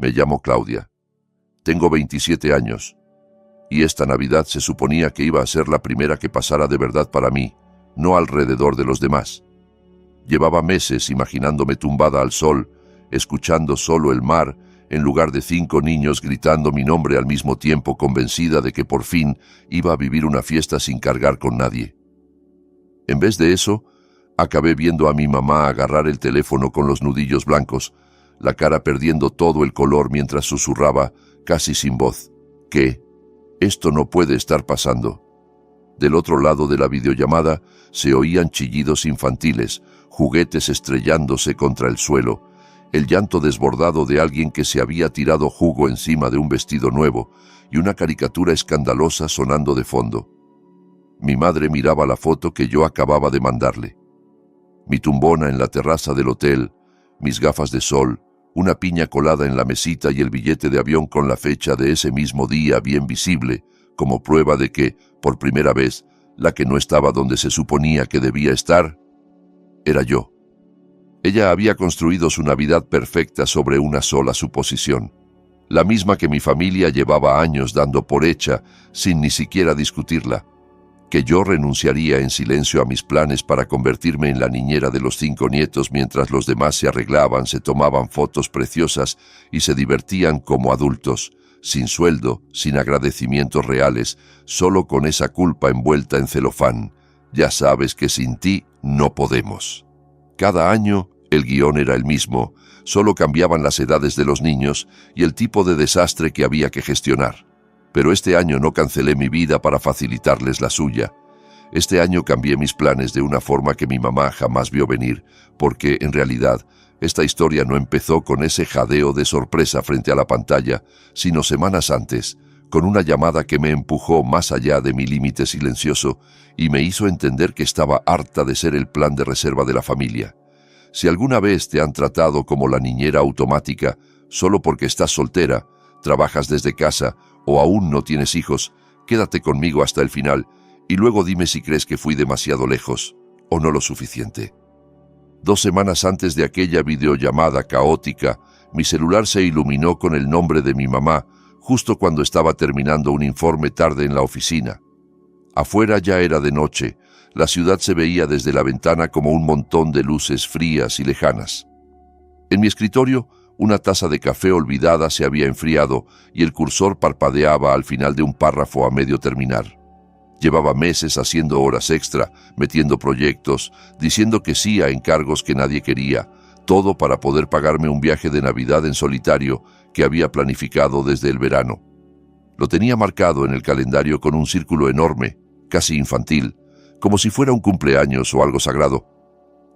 Me llamo Claudia. Tengo 27 años. Y esta Navidad se suponía que iba a ser la primera que pasara de verdad para mí, no alrededor de los demás. Llevaba meses imaginándome tumbada al sol, escuchando solo el mar, en lugar de 5 niños gritando mi nombre al mismo tiempo, convencida de que por fin iba a vivir una fiesta sin cargar con nadie. En vez de eso, acabé viendo a mi mamá agarrar el teléfono con los nudillos blancos, la cara perdiendo todo el color mientras susurraba, casi sin voz, que esto no puede estar pasando. Del otro lado de la videollamada se oían chillidos infantiles, juguetes estrellándose contra el suelo, el llanto desbordado de alguien que se había tirado jugo encima de un vestido nuevo y una caricatura escandalosa sonando de fondo. Mi madre miraba la foto que yo acababa de mandarle. Mi tumbona en la terraza del hotel, mis gafas de sol, una piña colada en la mesita y el billete de avión con la fecha de ese mismo día bien visible, como prueba de que, por primera vez, la que no estaba donde se suponía que debía estar, era yo. Ella había construido su Navidad perfecta sobre una sola suposición, la misma que mi familia llevaba años dando por hecha, sin ni siquiera discutirla, que yo renunciaría en silencio a mis planes para convertirme en la niñera de los 5 nietos mientras los demás se arreglaban, se tomaban fotos preciosas y se divertían como adultos, sin sueldo, sin agradecimientos reales, solo con esa culpa envuelta en celofán. Ya sabes que sin ti no podemos. Cada año el guión era el mismo, solo cambiaban las edades de los niños y el tipo de desastre que había que gestionar. Pero este año no cancelé mi vida para facilitarles la suya. Este año cambié mis planes de una forma que mi mamá jamás vio venir, porque, en realidad, esta historia no empezó con ese jadeo de sorpresa frente a la pantalla, sino semanas antes, con una llamada que me empujó más allá de mi límite silencioso y me hizo entender que estaba harta de ser el plan de reserva de la familia. Si alguna vez te han tratado como la niñera automática, solo porque estás soltera, trabajas desde casa o aún no tienes hijos, quédate conmigo hasta el final y luego dime si crees que fui demasiado lejos o no lo suficiente. 2 semanas antes de aquella videollamada caótica, mi celular se iluminó con el nombre de mi mamá, justo cuando estaba terminando un informe tarde en la oficina. Afuera ya era de noche, la ciudad se veía desde la ventana como un montón de luces frías y lejanas. En mi escritorio, una taza de café olvidada se había enfriado y el cursor parpadeaba al final de un párrafo a medio terminar. Llevaba meses haciendo horas extra, metiendo proyectos, diciendo que sí a encargos que nadie quería, todo para poder pagarme un viaje de Navidad en solitario que había planificado desde el verano. Lo tenía marcado en el calendario con un círculo enorme, casi infantil, como si fuera un cumpleaños o algo sagrado.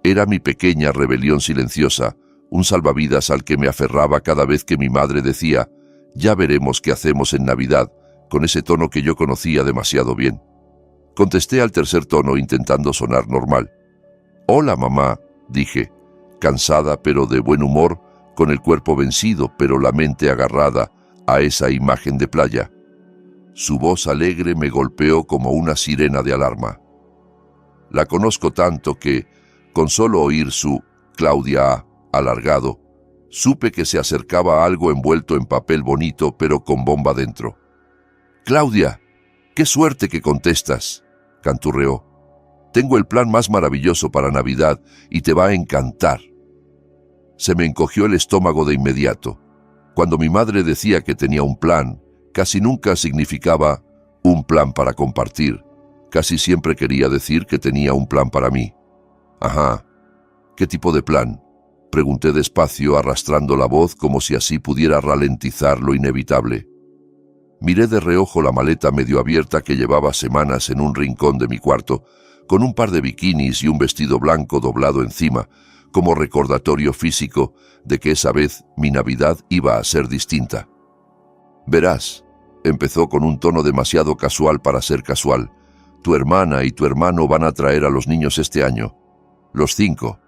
Era mi pequeña rebelión silenciosa, un salvavidas al que me aferraba cada vez que mi madre decía, «Ya veremos qué hacemos en Navidad», con ese tono que yo conocía demasiado bien. Contesté al tercer tono intentando sonar normal. «Hola, mamá», dije, cansada pero de buen humor, con el cuerpo vencido pero la mente agarrada a esa imagen de playa. Su voz alegre me golpeó como una sirena de alarma. La conozco tanto que, con solo oír su «Claudia» alargado, supe que se acercaba a algo envuelto en papel bonito pero con bomba dentro. «Claudia, qué suerte que contestas», canturreó. «Tengo el plan más maravilloso para Navidad y te va a encantar». Se me encogió el estómago de inmediato. Cuando mi madre decía que tenía un plan, casi nunca significaba un plan para compartir. Casi siempre quería decir que tenía un plan para mí. «Ajá. ¿Qué tipo de plan?», pregunté despacio, arrastrando la voz como si así pudiera ralentizar lo inevitable. Miré de reojo la maleta medio abierta que llevaba semanas en un rincón de mi cuarto, con un par de bikinis y un vestido blanco doblado encima, como recordatorio físico de que esa vez mi Navidad iba a ser distinta. «Verás», empezó con un tono demasiado casual para ser casual, «tu hermana y tu hermano van a traer a los niños este año. Los 5.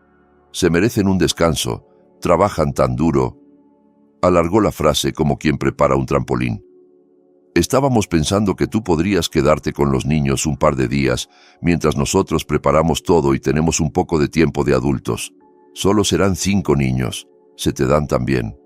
Se merecen un descanso, trabajan tan duro». Alargó la frase como quien prepara un trampolín. «Estábamos pensando que tú podrías quedarte con los niños un par de días, mientras nosotros preparamos todo y tenemos un poco de tiempo de adultos. Solo serán 5 niños. Se te dan tan bien».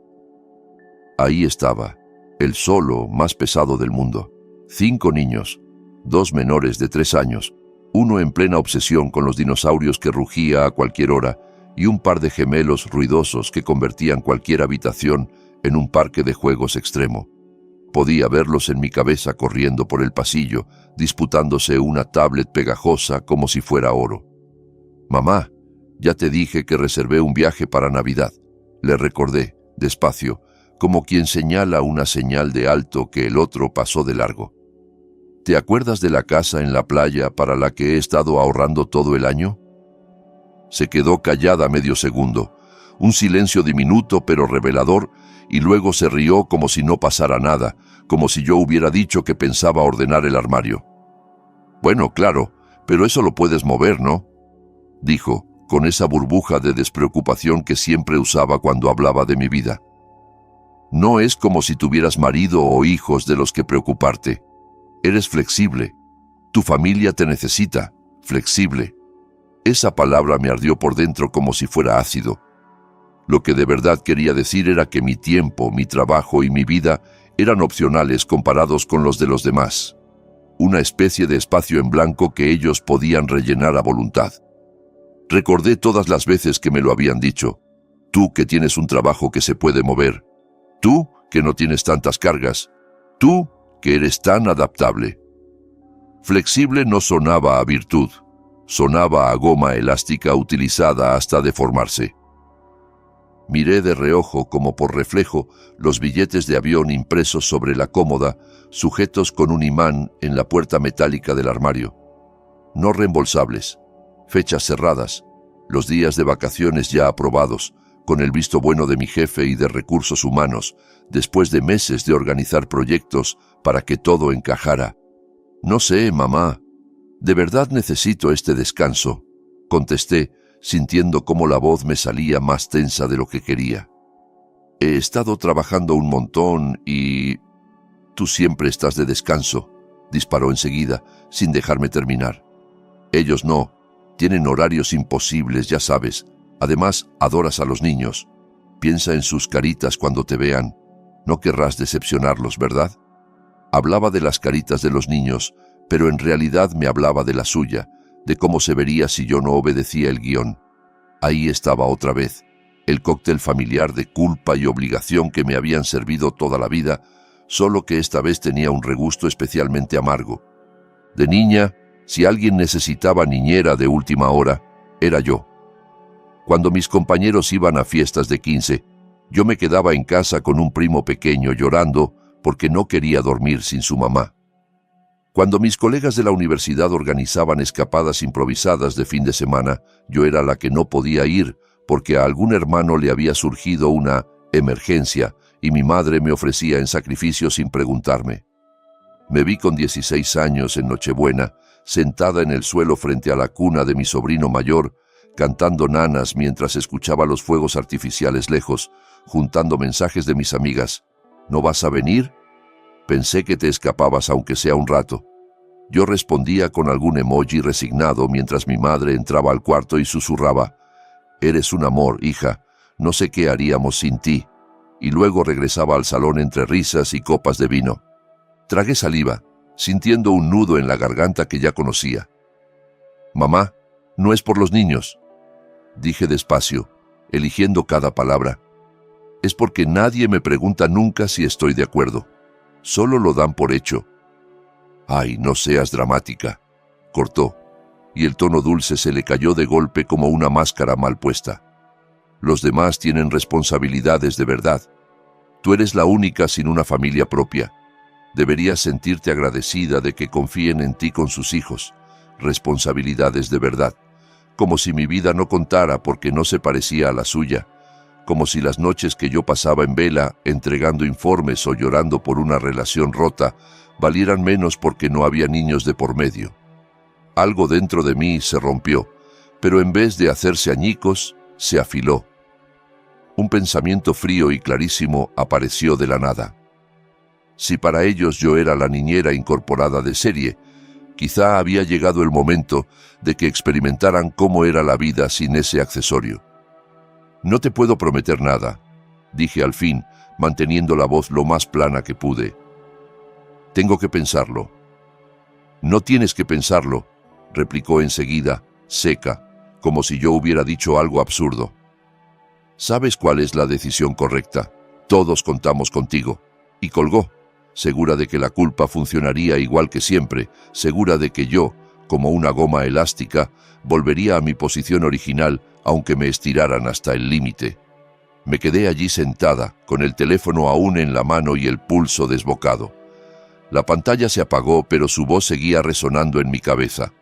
Ahí estaba, el solo más pesado del mundo. 5 niños, 2 menores de 3 años, uno en plena obsesión con los dinosaurios que rugía a cualquier hora, y un par de gemelos ruidosos que convertían cualquier habitación en un parque de juegos extremo. Podía verlos en mi cabeza corriendo por el pasillo, disputándose una tablet pegajosa como si fuera oro. «Mamá, ya te dije que reservé un viaje para Navidad», le recordé, despacio, como quien señala una señal de alto que el otro pasó de largo. «¿Te acuerdas de la casa en la playa para la que he estado ahorrando todo el año?» Se quedó callada medio segundo, un silencio diminuto pero revelador, y luego se rió como si no pasara nada, como si yo hubiera dicho que pensaba ordenar el armario. «Bueno, claro, pero eso lo puedes mover, ¿no?», dijo, con esa burbuja de despreocupación que siempre usaba cuando hablaba de mi vida. «No es como si tuvieras marido o hijos de los que preocuparte. Eres flexible. Tu familia te necesita. Flexible». Esa palabra me ardió por dentro como si fuera ácido. Lo que de verdad quería decir era que mi tiempo, mi trabajo y mi vida eran opcionales comparados con los de los demás. Una especie de espacio en blanco que ellos podían rellenar a voluntad. Recordé todas las veces que me lo habían dicho. Tú que tienes un trabajo que se puede mover. Tú que no tienes tantas cargas. Tú que eres tan adaptable. Flexible no sonaba a virtud. Sonaba a goma elástica utilizada hasta deformarse. Miré de reojo, como por reflejo, los billetes de avión impresos sobre la cómoda, sujetos con un imán en la puerta metálica del armario. No reembolsables, fechas cerradas, los días de vacaciones ya aprobados, con el visto bueno de mi jefe y de recursos humanos, después de meses de organizar proyectos para que todo encajara. «No sé, mamá. De verdad necesito este descanso», contesté, sintiendo cómo la voz me salía más tensa de lo que quería. «He estado trabajando un montón y...» «Tú siempre estás de descanso», disparó enseguida, sin dejarme terminar. «Ellos no. Tienen horarios imposibles, ya sabes. Además, adoras a los niños. Piensa en sus caritas cuando te vean. No querrás decepcionarlos, ¿verdad?». Hablaba de las caritas de los niños, pero en realidad me hablaba de la suya, de cómo se vería si yo no obedecía el guión. Ahí estaba otra vez, el cóctel familiar de culpa y obligación que me habían servido toda la vida, solo que esta vez tenía un regusto especialmente amargo. De niña, si alguien necesitaba niñera de última hora, era yo. Cuando mis compañeros iban a fiestas de 15, yo me quedaba en casa con un primo pequeño llorando porque no quería dormir sin su mamá. Cuando mis colegas de la universidad organizaban escapadas improvisadas de fin de semana, yo era la que no podía ir porque a algún hermano le había surgido una emergencia y mi madre me ofrecía en sacrificio sin preguntarme. Me vi con 16 años en Nochebuena, sentada en el suelo frente a la cuna de mi sobrino mayor, cantando nanas mientras escuchaba los fuegos artificiales lejos, juntando mensajes de mis amigas. «¿No vas a venir? Pensé que te escapabas aunque sea un rato». Yo respondía con algún emoji resignado mientras mi madre entraba al cuarto y susurraba: «Eres un amor, hija, no sé qué haríamos sin ti», y luego regresaba al salón entre risas y copas de vino. Tragué saliva, sintiendo un nudo en la garganta que ya conocía. «Mamá, no es por los niños», dije despacio, eligiendo cada palabra. «Es porque nadie me pregunta nunca si estoy de acuerdo. Solo lo dan por hecho». «Ay, no seas dramática», cortó, y el tono dulce se le cayó de golpe como una máscara mal puesta. «Los demás tienen responsabilidades de verdad. Tú eres la única sin una familia propia. Deberías sentirte agradecida de que confíen en ti con sus hijos. Responsabilidades de verdad. Como si mi vida no contara porque no se parecía a la suya. Como si las noches que yo pasaba en vela, entregando informes o llorando por una relación rota, valieran menos porque no había niños de por medio. Algo dentro de mí se rompió, pero en vez de hacerse añicos, se afiló. Un pensamiento frío y clarísimo apareció de la nada. Si para ellos yo era la niñera incorporada de serie, quizá había llegado el momento de que experimentaran cómo era la vida sin ese accesorio. «No te puedo prometer nada», dije al fin, manteniendo la voz lo más plana que pude. «Tengo que pensarlo». «No tienes que pensarlo», replicó enseguida, seca, como si yo hubiera dicho algo absurdo. «Sabes cuál es la decisión correcta. Todos contamos contigo». Y colgó, segura de que la culpa funcionaría igual que siempre, segura de que yo, como una goma elástica, volvería a mi posición original aunque me estiraran hasta el límite. Me quedé allí sentada, con el teléfono aún en la mano y el pulso desbocado. La pantalla se apagó, pero su voz seguía resonando en mi cabeza.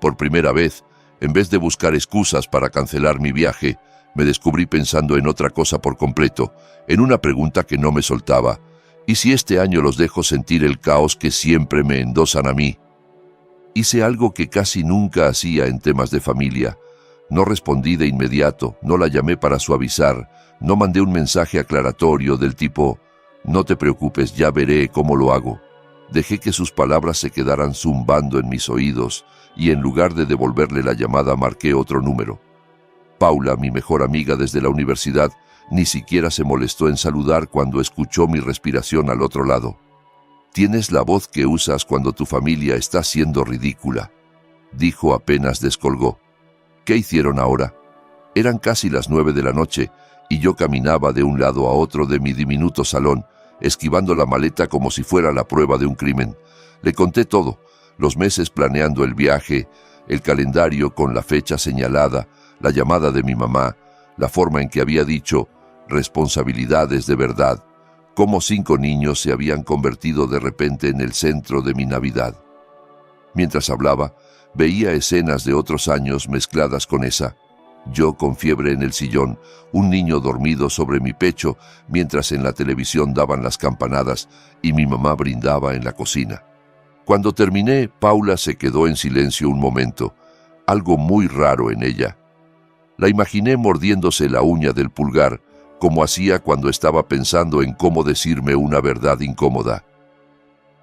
Por primera vez, en vez de buscar excusas para cancelar mi viaje, me descubrí pensando en otra cosa por completo, en una pregunta que no me soltaba. ¿Y si este año los dejo sentir el caos que siempre me endosan a mí? Hice algo que casi nunca hacía en temas de familia. No respondí de inmediato, no la llamé para suavizar, no mandé un mensaje aclaratorio del tipo «No te preocupes, ya veré cómo lo hago». Dejé que sus palabras se quedaran zumbando en mis oídos y en lugar de devolverle la llamada marqué otro número. Paula, mi mejor amiga desde la universidad, ni siquiera se molestó en saludar cuando escuchó mi respiración al otro lado. «Tienes la voz que usas cuando tu familia está siendo ridícula», dijo apenas descolgó. ¿Qué hicieron ahora? Eran casi las 9 de la noche y yo caminaba de un lado a otro de mi diminuto salón, esquivando la maleta como si fuera la prueba de un crimen. Le conté todo, los meses planeando el viaje, el calendario con la fecha señalada, la llamada de mi mamá, la forma en que había dicho responsabilidades de verdad, cómo 5 niños se habían convertido de repente en el centro de mi Navidad. Mientras hablaba, veía escenas de otros años mezcladas con esa. Yo con fiebre en el sillón, un niño dormido sobre mi pecho, mientras en la televisión daban las campanadas y mi mamá brindaba en la cocina. Cuando terminé, Paula se quedó en silencio un momento, algo muy raro en ella. La imaginé mordiéndose la uña del pulgar, como hacía cuando estaba pensando en cómo decirme una verdad incómoda.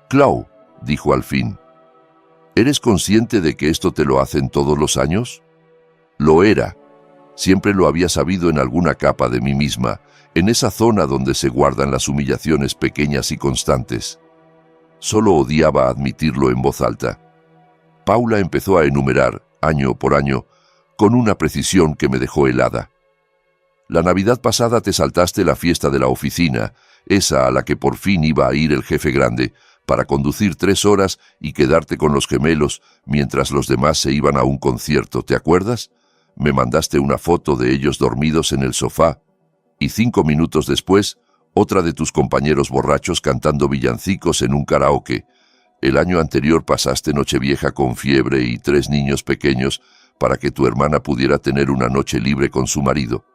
«Clau», dijo al fin, «¿eres consciente de que esto te lo hacen todos los años?» Lo era. Siempre lo había sabido en alguna capa de mí misma, en esa zona donde se guardan las humillaciones pequeñas y constantes. Solo odiaba admitirlo en voz alta. Paula empezó a enumerar, año por año, con una precisión que me dejó helada. La Navidad pasada te saltaste la fiesta de la oficina, esa a la que por fin iba a ir el jefe grande, para conducir 3 horas y quedarte con los gemelos mientras los demás se iban a un concierto, ¿te acuerdas? Me mandaste una foto de ellos dormidos en el sofá, y 5 minutos después, otra de tus compañeros borrachos cantando villancicos en un karaoke. El año anterior pasaste Nochevieja con fiebre y 3 niños pequeños para que tu hermana pudiera tener una noche libre con su marido.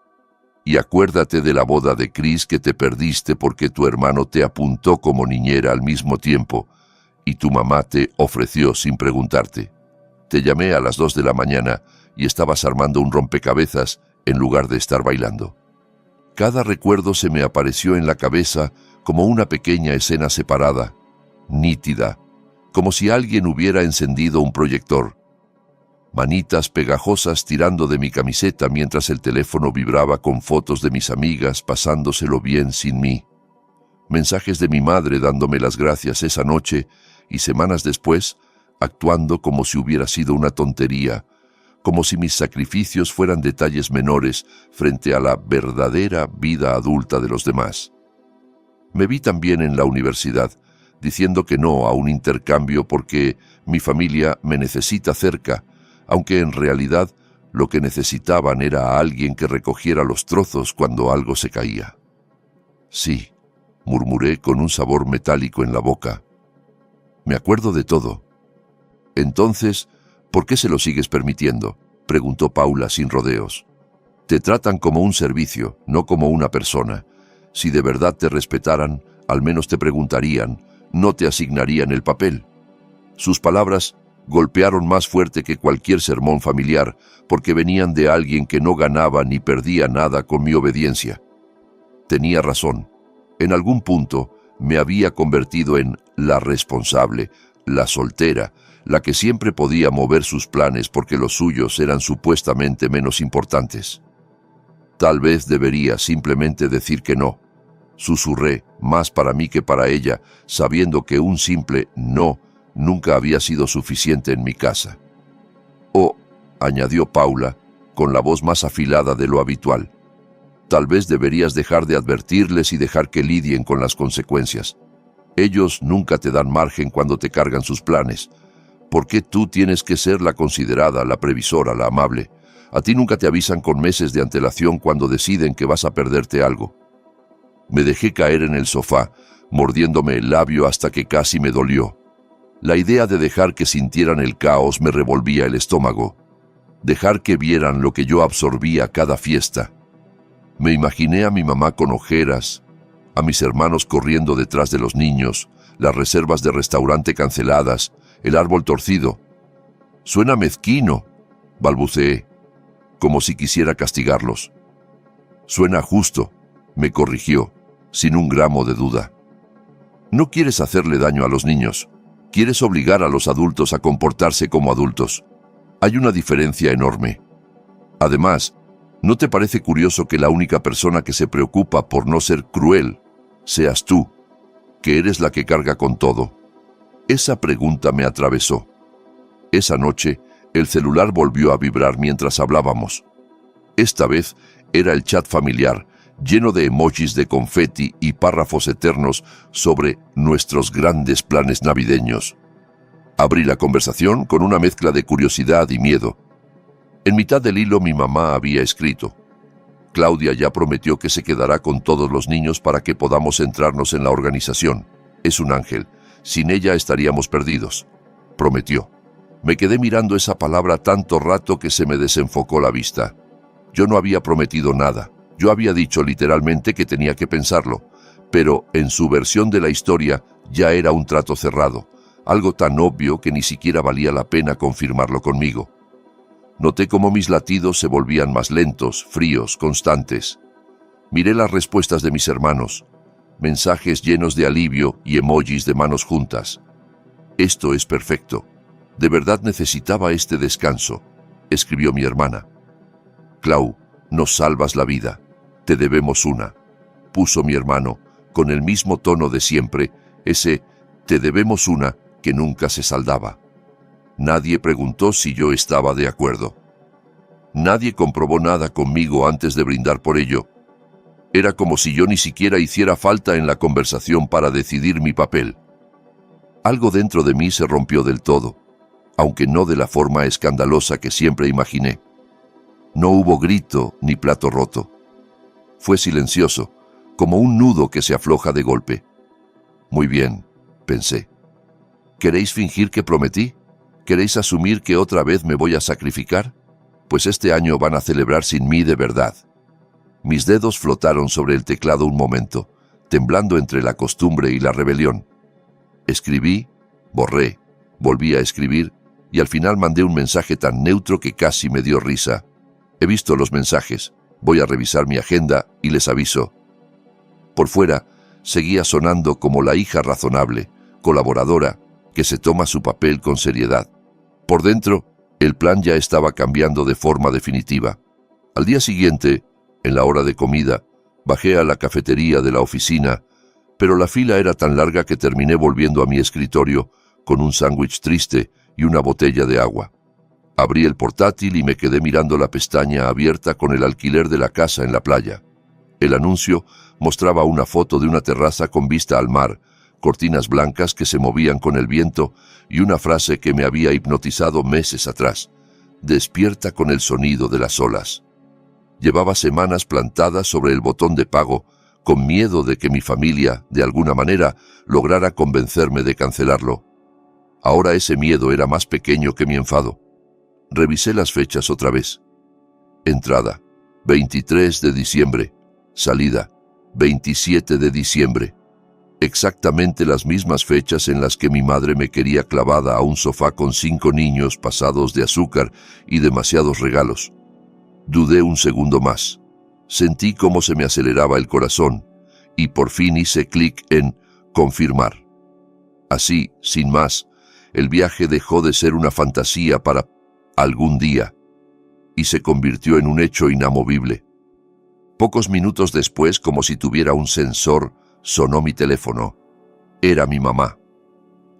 Y acuérdate de la boda de Chris que te perdiste porque tu hermano te apuntó como niñera al mismo tiempo y tu mamá te ofreció sin preguntarte. Te llamé a las 2 de la mañana y estabas armando un rompecabezas en lugar de estar bailando. Cada recuerdo se me apareció en la cabeza como una pequeña escena separada, nítida, como si alguien hubiera encendido un proyector. Manitas pegajosas tirando de mi camiseta mientras el teléfono vibraba con fotos de mis amigas pasándoselo bien sin mí. Mensajes de mi madre dándome las gracias esa noche y semanas después, actuando como si hubiera sido una tontería, como si mis sacrificios fueran detalles menores frente a la verdadera vida adulta de los demás. Me vi también en la universidad, diciendo que no a un intercambio porque mi familia me necesita cerca, aunque en realidad lo que necesitaban era a alguien que recogiera los trozos cuando algo se caía. Sí, murmuré con un sabor metálico en la boca. Me acuerdo de todo. Entonces, ¿por qué se lo sigues permitiendo?, preguntó Paula sin rodeos. Te tratan como un servicio, no como una persona. Si de verdad te respetaran, al menos te preguntarían, no te asignarían el papel. Sus palabras golpearon más fuerte que cualquier sermón familiar, porque venían de alguien que no ganaba ni perdía nada con mi obediencia. Tenía razón. En algún punto me había convertido en la responsable, la soltera, la que siempre podía mover sus planes porque los suyos eran supuestamente menos importantes. Tal vez debería simplemente decir que no. Susurré, más para mí que para ella, sabiendo que un simple no nunca había sido suficiente en mi casa. «Oh», añadió Paula, con la voz más afilada de lo habitual, «tal vez deberías dejar de advertirles y dejar que lidien con las consecuencias. Ellos nunca te dan margen cuando te cargan sus planes. ¿Por qué tú tienes que ser la considerada, la previsora, la amable? A ti nunca te avisan con meses de antelación cuando deciden que vas a perderte algo». Me dejé caer en el sofá, mordiéndome el labio hasta que casi me dolió. La idea de dejar que sintieran el caos me revolvía el estómago. Dejar que vieran lo que yo absorbía cada fiesta. Me imaginé a mi mamá con ojeras, a mis hermanos corriendo detrás de los niños, las reservas de restaurante canceladas, el árbol torcido. «Suena mezquino», balbuceé, como si quisiera castigarlos. «Suena justo», me corrigió, sin un gramo de duda. «No quieres hacerle daño a los niños. Quieres obligar a los adultos a comportarse como adultos. Hay una diferencia enorme. Además, ¿no te parece curioso que la única persona que se preocupa por no ser cruel seas tú, que eres la que carga con todo?» Esa pregunta me atravesó. Esa noche, el celular volvió a vibrar mientras hablábamos. Esta vez era el chat familiar, lleno de emojis de confeti y párrafos eternos sobre nuestros grandes planes navideños. Abrí la conversación con una mezcla de curiosidad y miedo. En mitad del hilo mi mamá había escrito: «Claudia ya prometió que se quedará con todos los niños para que podamos centrarnos en la organización. Es un ángel. Sin ella estaríamos perdidos. Prometió». Me quedé mirando esa palabra tanto rato que se me desenfocó la vista. Yo no había prometido nada. Yo había dicho literalmente que tenía que pensarlo, pero en su versión de la historia ya era un trato cerrado, algo tan obvio que ni siquiera valía la pena confirmarlo conmigo. Noté cómo mis latidos se volvían más lentos, fríos, constantes. Miré las respuestas de mis hermanos, mensajes llenos de alivio y emojis de manos juntas. «Esto es perfecto. De verdad necesitaba este descanso», escribió mi hermana. «Clau, nos salvas la vida. Te debemos una», puso mi hermano, con el mismo tono de siempre, ese «te debemos una» que nunca se saldaba. Nadie preguntó si yo estaba de acuerdo. Nadie comprobó nada conmigo antes de brindar por ello. Era como si yo ni siquiera hiciera falta en la conversación para decidir mi papel. Algo dentro de mí se rompió del todo, aunque no de la forma escandalosa que siempre imaginé. No hubo grito ni plato roto. Fue silencioso, como un nudo que se afloja de golpe. «Muy bien», pensé. «¿Queréis fingir que prometí? ¿Queréis asumir que otra vez me voy a sacrificar? Pues este año van a celebrar sin mí de verdad». Mis dedos flotaron sobre el teclado un momento, temblando entre la costumbre y la rebelión. Escribí, borré, volví a escribir y al final mandé un mensaje tan neutro que casi me dio risa. «He visto los mensajes. Voy a revisar mi agenda y les aviso». Por fuera, seguía sonando como la hija razonable, colaboradora, que se toma su papel con seriedad. Por dentro, el plan ya estaba cambiando de forma definitiva. Al día siguiente, en la hora de comida, bajé a la cafetería de la oficina, pero la fila era tan larga que terminé volviendo a mi escritorio con un sándwich triste y una botella de agua. Abrí el portátil y me quedé mirando la pestaña abierta con el alquiler de la casa en la playa. El anuncio mostraba una foto de una terraza con vista al mar, cortinas blancas que se movían con el viento y una frase que me había hipnotizado meses atrás: «Despierta con el sonido de las olas». Llevaba semanas plantada sobre el botón de pago, con miedo de que mi familia, de alguna manera, lograra convencerme de cancelarlo. Ahora ese miedo era más pequeño que mi enfado. Revisé las fechas otra vez. Entrada: 23 de diciembre. Salida: 27 de diciembre. Exactamente las mismas fechas en las que mi madre me quería clavada a un sofá con 5 niños pasados de azúcar y demasiados regalos. Dudé un segundo más. Sentí cómo se me aceleraba el corazón y por fin hice clic en confirmar. Así, sin más, el viaje dejó de ser una fantasía para algún día y se convirtió en un hecho inamovible. Pocos minutos después, como si tuviera un sensor, sonó mi teléfono. Era mi mamá.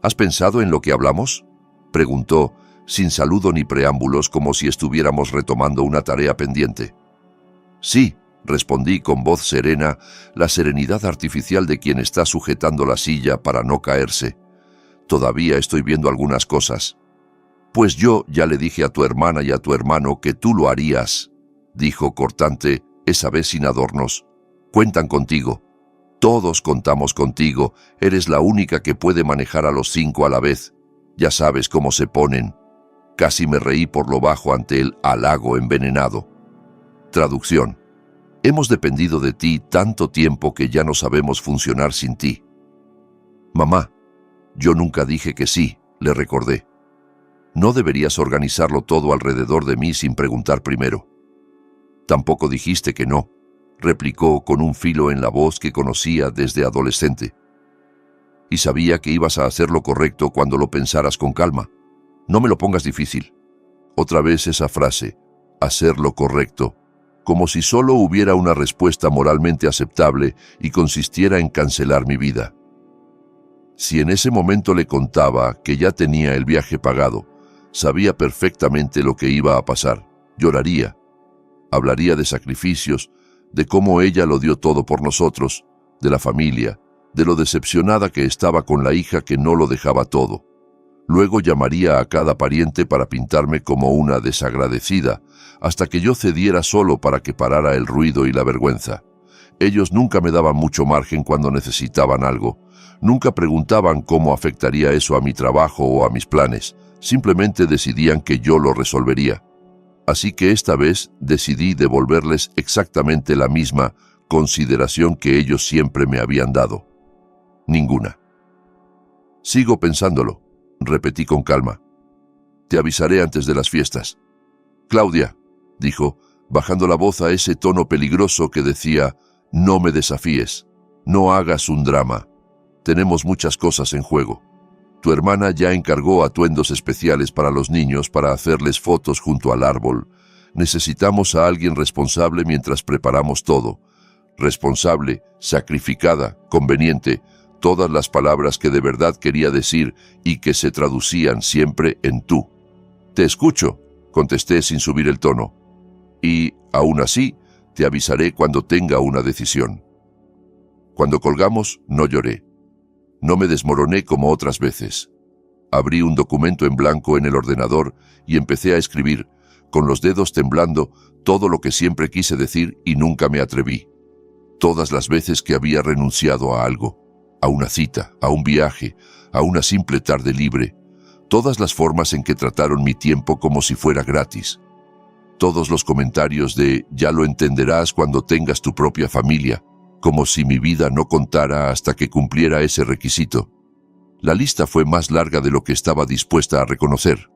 ¿Has pensado en lo que hablamos?, preguntó, sin saludo ni preámbulos, como si estuviéramos retomando una tarea pendiente. Sí, respondí con voz serena, la serenidad artificial de quien está sujetando la silla para no caerse. Todavía estoy viendo algunas cosas. Pues yo ya le dije a tu hermana y a tu hermano que tú lo harías, dijo cortante, esa vez sin adornos. Cuentan contigo. Todos contamos contigo. Eres la única que puede manejar a los 5 a la vez. Ya sabes cómo se ponen. Casi me reí por lo bajo ante el halago envenenado. Traducción. Hemos dependido de ti tanto tiempo que ya no sabemos funcionar sin ti. Mamá, yo nunca dije que sí, le recordé. No deberías organizarlo todo alrededor de mí sin preguntar primero. Tampoco dijiste que no, replicó con un filo en la voz que conocía desde adolescente. Y sabía que ibas a hacer lo correcto cuando lo pensaras con calma. No me lo pongas difícil. Otra vez esa frase, hacer lo correcto, como si solo hubiera una respuesta moralmente aceptable y consistiera en cancelar mi vida. Si en ese momento le contaba que ya tenía el viaje pagado, sabía perfectamente lo que iba a pasar. Lloraría. Hablaría de sacrificios, de cómo ella lo dio todo por nosotros, de la familia, de lo decepcionada que estaba con la hija que no lo dejaba todo. Luego llamaría a cada pariente para pintarme como una desagradecida, hasta que yo cediera solo para que parara el ruido y la vergüenza. Ellos nunca me daban mucho margen cuando necesitaban algo. Nunca preguntaban cómo afectaría eso a mi trabajo o a mis planes. Simplemente decidían que yo lo resolvería. Así que esta vez decidí devolverles exactamente la misma consideración que ellos siempre me habían dado. Ninguna. Sigo pensándolo, repetí con calma. Te avisaré antes de las fiestas. Claudia, dijo, bajando la voz a ese tono peligroso que decía, no me desafíes, no hagas un drama. Tenemos muchas cosas en juego. Tu hermana ya encargó atuendos especiales para los niños para hacerles fotos junto al árbol. Necesitamos a alguien responsable mientras preparamos todo. Responsable, sacrificada, conveniente, todas las palabras que de verdad quería decir y que se traducían siempre en tú. Te escucho, contesté sin subir el tono. Y, aún así, te avisaré cuando tenga una decisión. Cuando colgamos, no lloré. No me desmoroné como otras veces. Abrí un documento en blanco en el ordenador y empecé a escribir, con los dedos temblando, todo lo que siempre quise decir y nunca me atreví. Todas las veces que había renunciado a algo, a una cita, a un viaje, a una simple tarde libre. Todas las formas en que trataron mi tiempo como si fuera gratis. Todos los comentarios de «ya lo entenderás cuando tengas tu propia familia», como si mi vida no contara hasta que cumpliera ese requisito. La lista fue más larga de lo que estaba dispuesta a reconocer.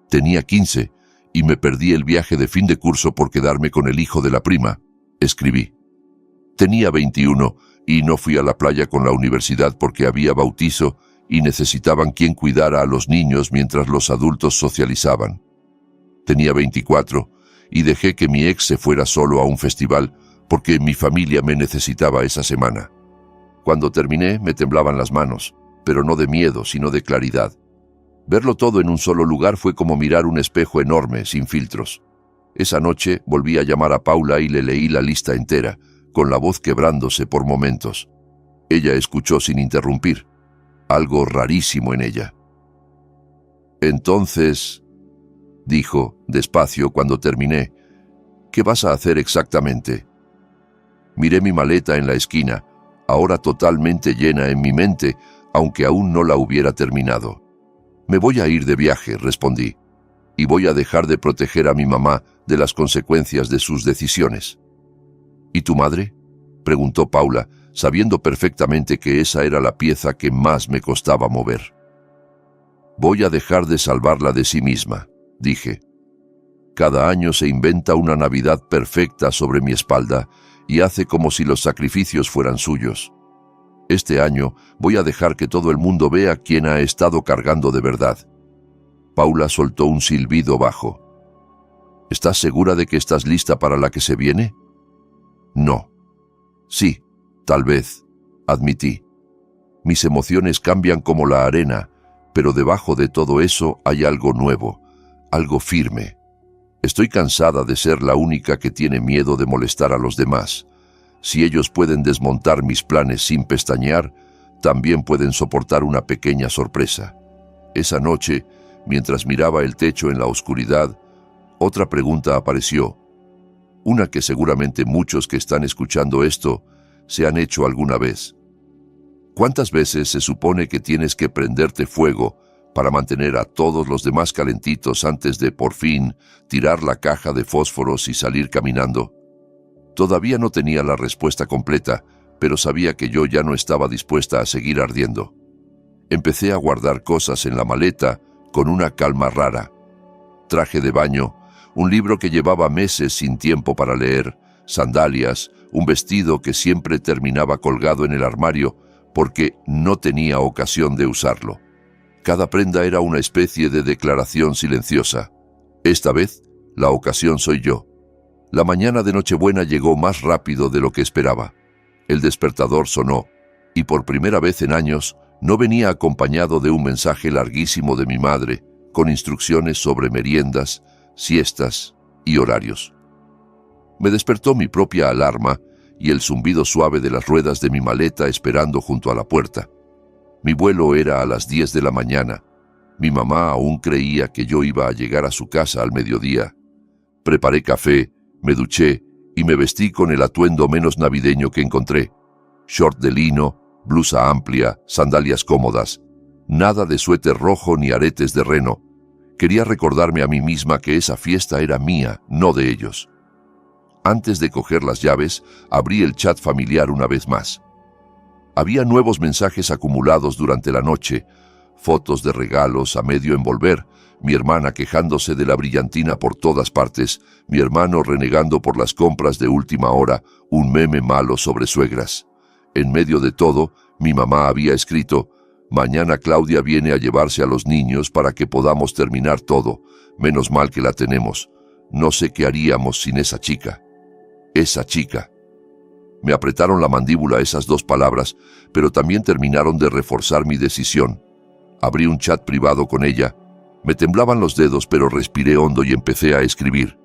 Tenía 15 y me perdí el viaje de fin de curso por quedarme con el hijo de la prima, escribí. Tenía 21 y no fui a la playa con la universidad porque había bautizo y necesitaban quien cuidara a los niños mientras los adultos socializaban. Tenía 24 y dejé que mi ex se fuera solo a un festival porque mi familia me necesitaba esa semana. Cuando terminé me temblaban las manos, pero no de miedo, sino de claridad. Verlo todo en un solo lugar fue como mirar un espejo enorme, sin filtros. Esa noche volví a llamar a Paula y le leí la lista entera, con la voz quebrándose por momentos. Ella escuchó sin interrumpir, algo rarísimo en ella. Entonces, dijo, despacio, cuando terminé, ¿qué vas a hacer exactamente? Miré mi maleta en la esquina, ahora totalmente llena en mi mente, aunque aún no la hubiera terminado. Me voy a ir de viaje, respondí, y voy a dejar de proteger a mi mamá de las consecuencias de sus decisiones. ¿Y tu madre?, preguntó Paula, sabiendo perfectamente que esa era la pieza que más me costaba mover. Voy a dejar de salvarla de sí misma, dije. Cada año se inventa una Navidad perfecta sobre mi espalda y hace como si los sacrificios fueran suyos. Este año voy a dejar que todo el mundo vea quién ha estado cargando de verdad. Paula soltó un silbido bajo. ¿Estás segura de que estás lista para la que se viene? No. Sí, tal vez, admití. Mis emociones cambian como la arena, pero debajo de todo eso hay algo nuevo, algo firme. Estoy cansada de ser la única que tiene miedo de molestar a los demás. Si ellos pueden desmontar mis planes sin pestañear, también pueden soportar una pequeña sorpresa. Esa noche, mientras miraba el techo en la oscuridad, otra pregunta apareció. Una que seguramente muchos que están escuchando esto se han hecho alguna vez. ¿Cuántas veces se supone que tienes que prenderte fuego para mantener a todos los demás calentitos antes de, por fin, tirar la caja de fósforos y salir caminando? Todavía no tenía la respuesta completa, pero sabía que yo ya no estaba dispuesta a seguir ardiendo. Empecé a guardar cosas en la maleta con una calma rara. Traje de baño, un libro que llevaba meses sin tiempo para leer, sandalias, un vestido que siempre terminaba colgado en el armario porque no tenía ocasión de usarlo. Cada prenda era una especie de declaración silenciosa. Esta vez, la ocasión soy yo. La mañana de Nochebuena llegó más rápido de lo que esperaba. El despertador sonó, y por primera vez en años no venía acompañado de un mensaje larguísimo de mi madre, con instrucciones sobre meriendas, siestas y horarios. Me despertó mi propia alarma y el zumbido suave de las ruedas de mi maleta esperando junto a la puerta. Mi vuelo era a las 10 de la mañana. Mi mamá aún creía que yo iba a llegar a su casa al mediodía. Preparé café, me duché y me vestí con el atuendo menos navideño que encontré. Short de lino, blusa amplia, sandalias cómodas. Nada de suéter rojo ni aretes de reno. Quería recordarme a mí misma que esa fiesta era mía, no de ellos. Antes de coger las llaves, abrí el chat familiar una vez más. Había nuevos mensajes acumulados durante la noche, fotos de regalos a medio envolver, mi hermana quejándose de la brillantina por todas partes, mi hermano renegando por las compras de última hora, un meme malo sobre suegras. En medio de todo, mi mamá había escrito: «Mañana Claudia viene a llevarse a los niños para que podamos terminar todo. Menos mal que la tenemos. No sé qué haríamos sin esa chica». Esa chica. Me apretaron la mandíbula esas dos palabras, pero también terminaron de reforzar mi decisión. Abrí un chat privado con ella. Me temblaban los dedos, pero respiré hondo y empecé a escribir.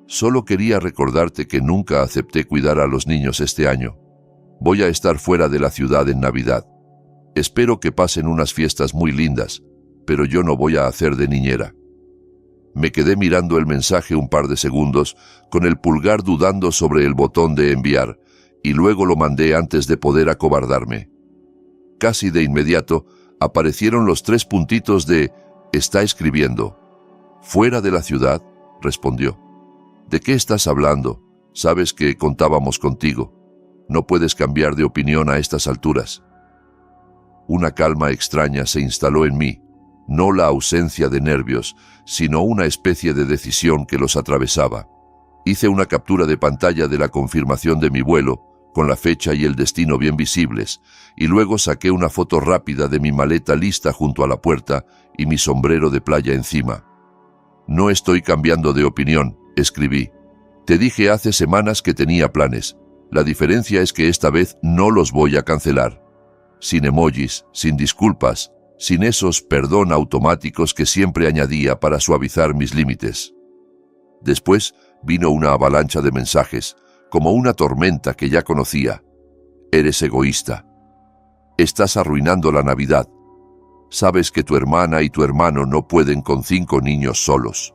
Solo quería recordarte que nunca acepté cuidar a los niños este año. Voy a estar fuera de la ciudad en Navidad. Espero que pasen unas fiestas muy lindas, pero yo no voy a hacer de niñera. Me quedé mirando el mensaje un par de segundos, con el pulgar dudando sobre el botón de enviar, y luego lo mandé antes de poder acobardarme. Casi de inmediato aparecieron los 3 puntitos de «Está escribiendo». «Fuera de la ciudad», respondió. «¿De qué estás hablando? Sabes que contábamos contigo. No puedes cambiar de opinión a estas alturas». Una calma extraña se instaló en mí, no la ausencia de nervios, sino una especie de decisión que los atravesaba. Hice una captura de pantalla de la confirmación de mi vuelo, con la fecha y el destino bien visibles, y luego saqué una foto rápida de mi maleta lista junto a la puerta y mi sombrero de playa encima. «No estoy cambiando de opinión», escribí. «Te dije hace semanas que tenía planes. La diferencia es que esta vez no los voy a cancelar. Sin emojis, sin disculpas, sin esos perdón automáticos que siempre añadía para suavizar mis límites». Después vino una avalancha de mensajes, como una tormenta que ya conocía. «Eres egoísta. Estás arruinando la Navidad. Sabes que tu hermana y tu hermano no pueden con 5 niños solos».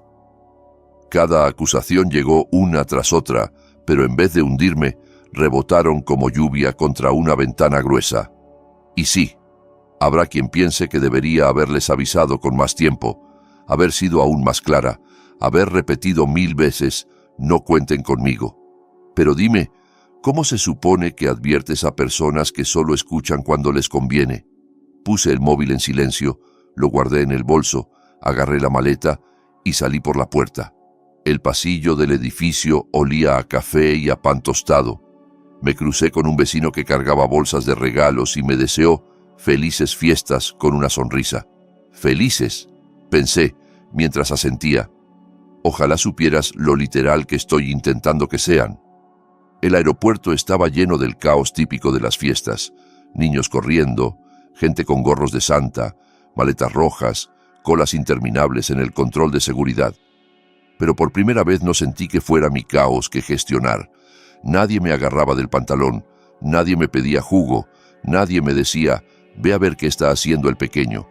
Cada acusación llegó una tras otra, pero en vez de hundirme, rebotaron como lluvia contra una ventana gruesa. Y sí, habrá quien piense que debería haberles avisado con más tiempo, haber sido aún más clara, haber repetido 1000 veces: «No cuenten conmigo». Pero dime, ¿cómo se supone que adviertes a personas que solo escuchan cuando les conviene? Puse el móvil en silencio, lo guardé en el bolso, agarré la maleta y salí por la puerta. El pasillo del edificio olía a café y a pan tostado. Me crucé con un vecino que cargaba bolsas de regalos y me deseó felices fiestas con una sonrisa. «Felices», pensé, mientras asentía. «Ojalá supieras lo literal que estoy intentando que sean». El aeropuerto estaba lleno del caos típico de las fiestas. Niños corriendo, gente con gorros de Santa, maletas rojas, colas interminables en el control de seguridad. Pero por primera vez no sentí que fuera mi caos que gestionar. Nadie me agarraba del pantalón, nadie me pedía jugo, nadie me decía, ve a ver qué está haciendo el pequeño.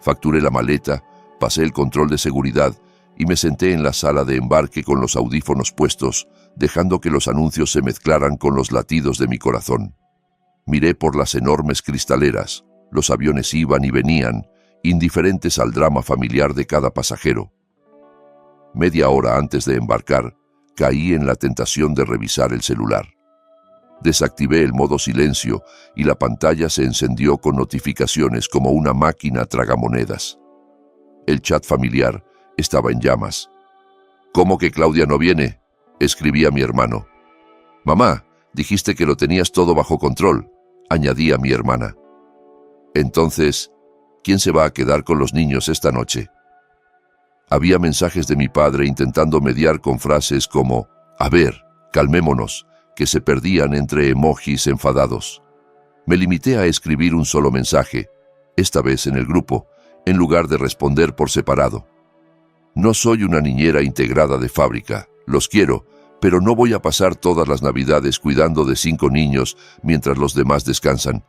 Facturé la maleta, pasé el control de seguridad y me senté en la sala de embarque con los audífonos puestos, dejando que los anuncios se mezclaran con los latidos de mi corazón. Miré por las enormes cristaleras. Los aviones iban y venían, indiferentes al drama familiar de cada pasajero. Media hora antes de embarcar, caí en la tentación de revisar el celular. Desactivé el modo silencio y la pantalla se encendió con notificaciones como una máquina tragamonedas. El chat familiar estaba en llamas. ¿Cómo que Claudia no viene?, escribía mi hermano. Mamá, dijiste que lo tenías todo bajo control, añadía mi hermana. Entonces, ¿quién se va a quedar con los niños esta noche? Había mensajes de mi padre intentando mediar con frases como, a ver, calmémonos, que se perdían entre emojis enfadados. Me limité a escribir un solo mensaje, esta vez en el grupo, en lugar de responder por separado. No soy una niñera integrada de fábrica, los quiero, pero no voy a pasar todas las Navidades cuidando de 5 niños mientras los demás descansan.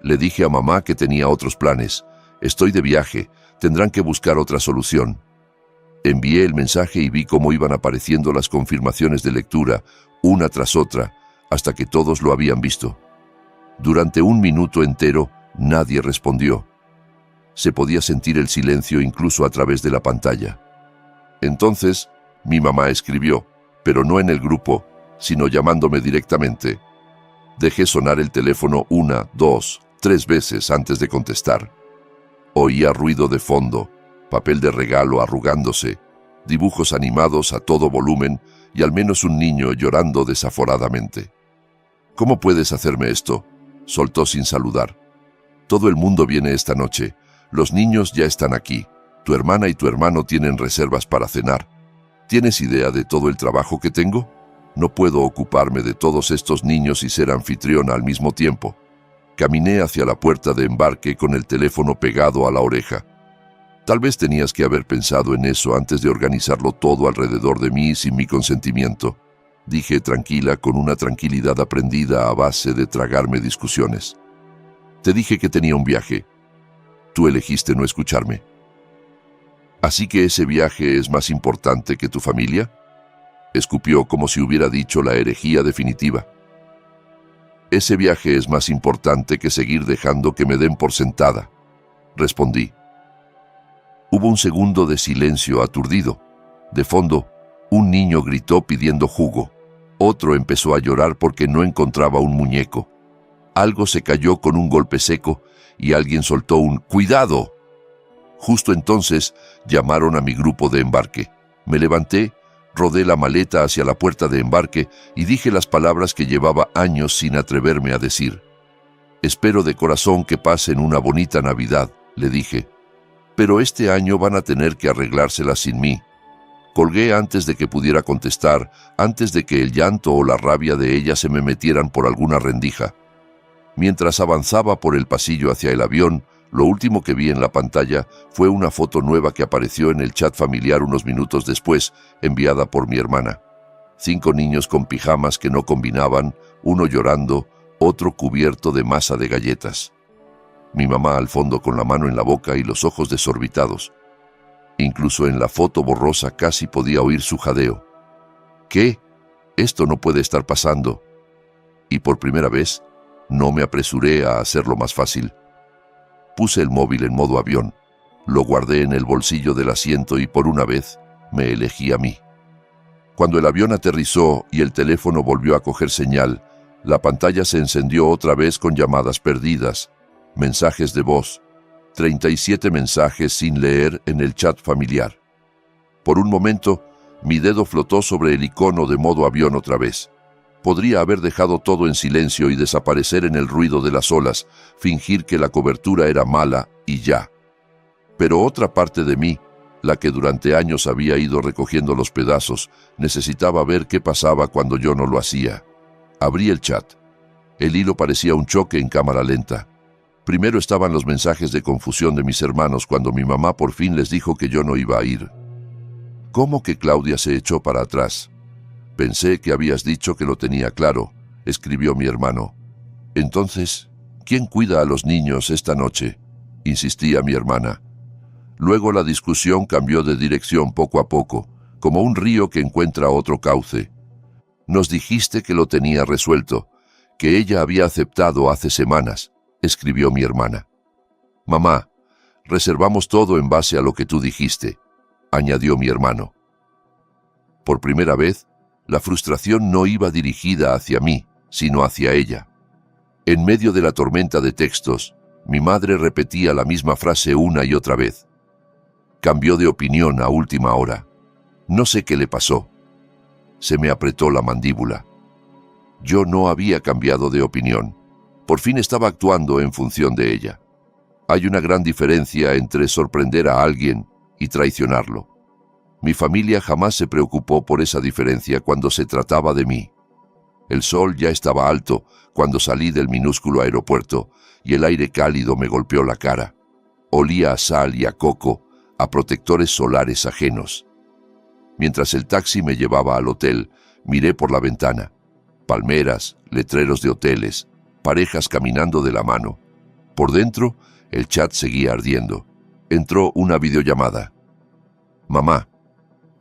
Le dije a mamá que tenía otros planes. Estoy de viaje, tendrán que buscar otra solución. Envié el mensaje y vi cómo iban apareciendo las confirmaciones de lectura, una tras otra, hasta que todos lo habían visto. Durante 1 minuto entero, nadie respondió. Se podía sentir el silencio incluso a través de la pantalla. Entonces, mi mamá escribió, pero no en el grupo, sino llamándome directamente. Dejé sonar el teléfono 1, 2, 3 veces antes de contestar. Oía ruido de fondo, papel de regalo arrugándose, dibujos animados a todo volumen y al menos un niño llorando desaforadamente. ¿Cómo puedes hacerme esto?, soltó sin saludar. Todo el mundo viene esta noche. Los niños ya están aquí. Tu hermana y tu hermano tienen reservas para cenar. ¿Tienes idea de todo el trabajo que tengo? No puedo ocuparme de todos estos niños y ser anfitriona al mismo tiempo. Caminé hacia la puerta de embarque con el teléfono pegado a la oreja. Tal vez tenías que haber pensado en eso antes de organizarlo todo alrededor de mí sin mi consentimiento, dije tranquila, con una tranquilidad aprendida a base de tragarme discusiones. Te dije que tenía un viaje. Tú elegiste no escucharme. ¿Así que ese viaje es más importante que tu familia?, escupió como si hubiera dicho la herejía definitiva. Ese viaje es más importante que seguir dejando que me den por sentada, respondí. Hubo un segundo de silencio aturdido. De fondo, un niño gritó pidiendo jugo. Otro empezó a llorar porque no encontraba un muñeco. Algo se cayó con un golpe seco y alguien soltó un ¡cuidado! Justo entonces llamaron a mi grupo de embarque. Me levanté, rodé la maleta hacia la puerta de embarque y dije las palabras que llevaba años sin atreverme a decir. Espero de corazón que pasen una bonita Navidad, le dije. Pero este año van a tener que arreglárselas sin mí. Colgué antes de que pudiera contestar, antes de que el llanto o la rabia de ella se me metieran por alguna rendija. Mientras avanzaba por el pasillo hacia el avión, lo último que vi en la pantalla fue una foto nueva que apareció en el chat familiar unos minutos después, enviada por mi hermana. 5 niños con pijamas que no combinaban, uno llorando, otro cubierto de masa de galletas. Mi mamá al fondo con la mano en la boca y los ojos desorbitados. Incluso en la foto borrosa casi podía oír su jadeo. ¿Qué? Esto no puede estar pasando. Y por primera vez, no me apresuré a hacerlo más fácil. Puse el móvil en modo avión, lo guardé en el bolsillo del asiento y por una vez me elegí a mí. Cuando el avión aterrizó y el teléfono volvió a coger señal, la pantalla se encendió otra vez con llamadas perdidas, mensajes de voz, 37 mensajes sin leer en el chat familiar. Por un momento, mi dedo flotó sobre el icono de modo avión otra vez. Podría haber dejado todo en silencio y desaparecer en el ruido de las olas, fingir que la cobertura era mala y ya. Pero otra parte de mí, la que durante años había ido recogiendo los pedazos, necesitaba ver qué pasaba cuando yo no lo hacía. Abrí el chat. El hilo parecía un choque en cámara lenta. Primero estaban los mensajes de confusión de mis hermanos cuando mi mamá por fin les dijo que yo no iba a ir. ¿Cómo que Claudia se echó para atrás? Pensé que habías dicho que lo tenía claro, escribió mi hermano. Entonces, ¿quién cuida a los niños esta noche?, insistía mi hermana. Luego la discusión cambió de dirección poco a poco, como un río que encuentra otro cauce. Nos dijiste que lo tenía resuelto, que ella había aceptado hace semanas, escribió mi hermana. Mamá, reservamos todo en base a lo que tú dijiste, añadió mi hermano. Por primera vez, la frustración no iba dirigida hacia mí, sino hacia ella. En medio de la tormenta de textos, mi madre repetía la misma frase una y otra vez. Cambió de opinión a última hora. No sé qué le pasó. Se me apretó la mandíbula. Yo no había cambiado de opinión. Por fin estaba actuando en función de ella. Hay una gran diferencia entre sorprender a alguien y traicionarlo. Mi familia jamás se preocupó por esa diferencia cuando se trataba de mí. El sol ya estaba alto cuando salí del minúsculo aeropuerto y el aire cálido me golpeó la cara. Olía a sal y a coco, a protectores solares ajenos. Mientras el taxi me llevaba al hotel, miré por la ventana. Palmeras, letreros de hoteles, parejas caminando de la mano. Por dentro, el chat seguía ardiendo. Entró una videollamada. Mamá.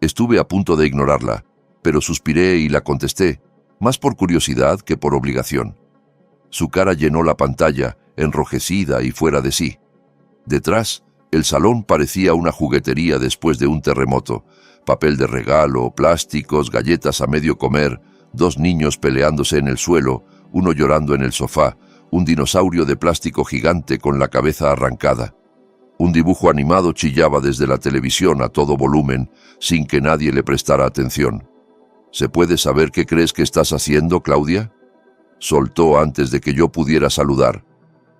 Estuve a punto de ignorarla, pero suspiré y la contesté, más por curiosidad que por obligación. Su cara llenó la pantalla, enrojecida y fuera de sí. Detrás, el salón parecía una juguetería después de un terremoto. Papel de regalo, plásticos, galletas a medio comer, 2 niños peleándose en el suelo, uno llorando en el sofá, un dinosaurio de plástico gigante con la cabeza arrancada. Un dibujo animado chillaba desde la televisión a todo volumen, sin que nadie le prestara atención. ¿Se puede saber qué crees que estás haciendo, Claudia?, soltó antes de que yo pudiera saludar.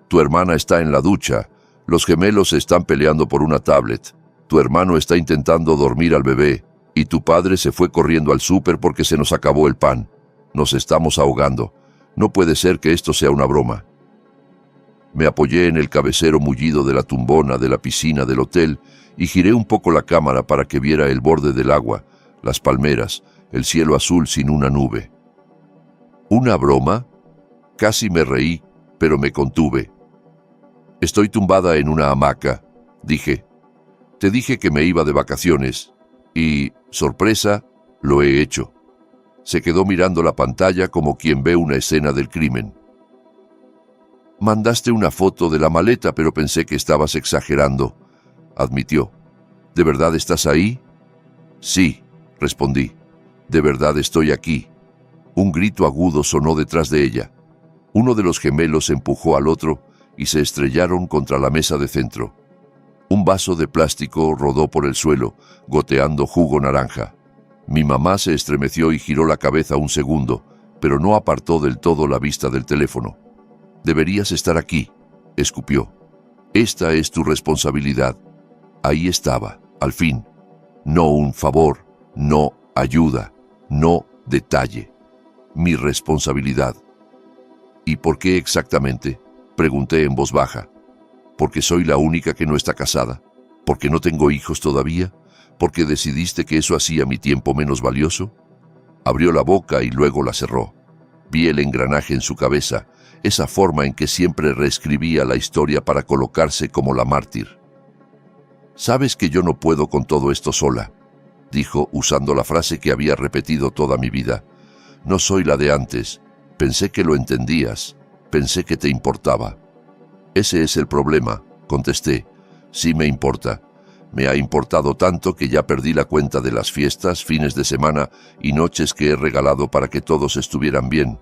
Tu hermana está en la ducha. Los gemelos se están peleando por una tablet. Tu hermano está intentando dormir al bebé. Y tu padre se fue corriendo al súper porque se nos acabó el pan. Nos estamos ahogando. No puede ser que esto sea una broma. Me apoyé en el cabecero mullido de la tumbona de la piscina del hotel y giré un poco la cámara para que viera el borde del agua, las palmeras, el cielo azul sin una nube. ¿Una broma? Casi me reí, pero me contuve. Estoy tumbada en una hamaca, dije. Te dije que me iba de vacaciones y, sorpresa, lo he hecho. Se quedó mirando la pantalla como quien ve una escena del crimen. Mandaste una foto de la maleta, pero pensé que estabas exagerando, admitió. ¿De verdad estás ahí? Sí, respondí. De verdad estoy aquí. Un grito agudo sonó detrás de ella. Uno de los gemelos empujó al otro y se estrellaron contra la mesa de centro. Un vaso de plástico rodó por el suelo, goteando jugo naranja. Mi mamá se estremeció y giró la cabeza un segundo, pero no apartó del todo la vista del teléfono. Deberías estar aquí, escupió. Esta es tu responsabilidad. Ahí estaba, al fin. No un favor, no ayuda, no detalle. Mi responsabilidad. ¿Y por qué exactamente?, pregunté en voz baja. ¿Porque soy la única que no está casada? ¿Porque no tengo hijos todavía? ¿Porque decidiste que eso hacía mi tiempo menos valioso? Abrió la boca y luego la cerró. Vi el engranaje en su cabeza, esa forma en que siempre reescribía la historia para colocarse como la mártir. «Sabes que yo no puedo con todo esto sola», dijo usando la frase que había repetido toda mi vida. «No soy la de antes. Pensé que lo entendías. Pensé que te importaba». «Ese es el problema», contesté. «Sí me importa. Me ha importado tanto que ya perdí la cuenta de las fiestas, fines de semana y noches que he regalado para que todos estuvieran bien.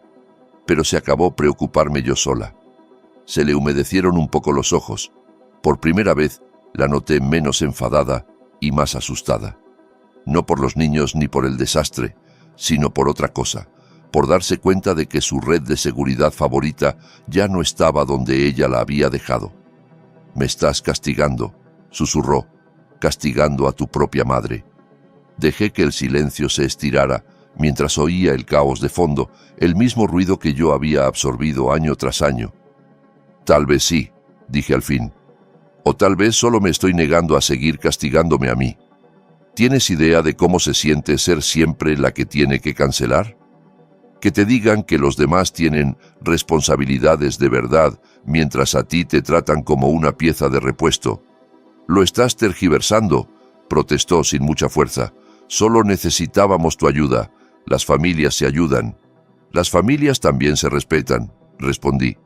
Pero se acabó preocuparme yo sola». Se le humedecieron un poco los ojos. Por primera vez la noté menos enfadada y más asustada. No por los niños ni por el desastre, sino por otra cosa, por darse cuenta de que su red de seguridad favorita ya no estaba donde ella la había dejado. «Me estás castigando», susurró, «castigando a tu propia madre». Dejé que el silencio se estirara, mientras oía el caos de fondo, el mismo ruido que yo había absorbido año tras año. Tal vez sí, dije al fin. O tal vez solo me estoy negando a seguir castigándome a mí. ¿Tienes idea de cómo se siente ser siempre la que tiene que cancelar? Que te digan que los demás tienen responsabilidades de verdad, mientras a ti te tratan como una pieza de repuesto. Lo estás tergiversando, protestó sin mucha fuerza. Solo necesitábamos tu ayuda. Las familias se ayudan. Las familias también se respetan, respondí.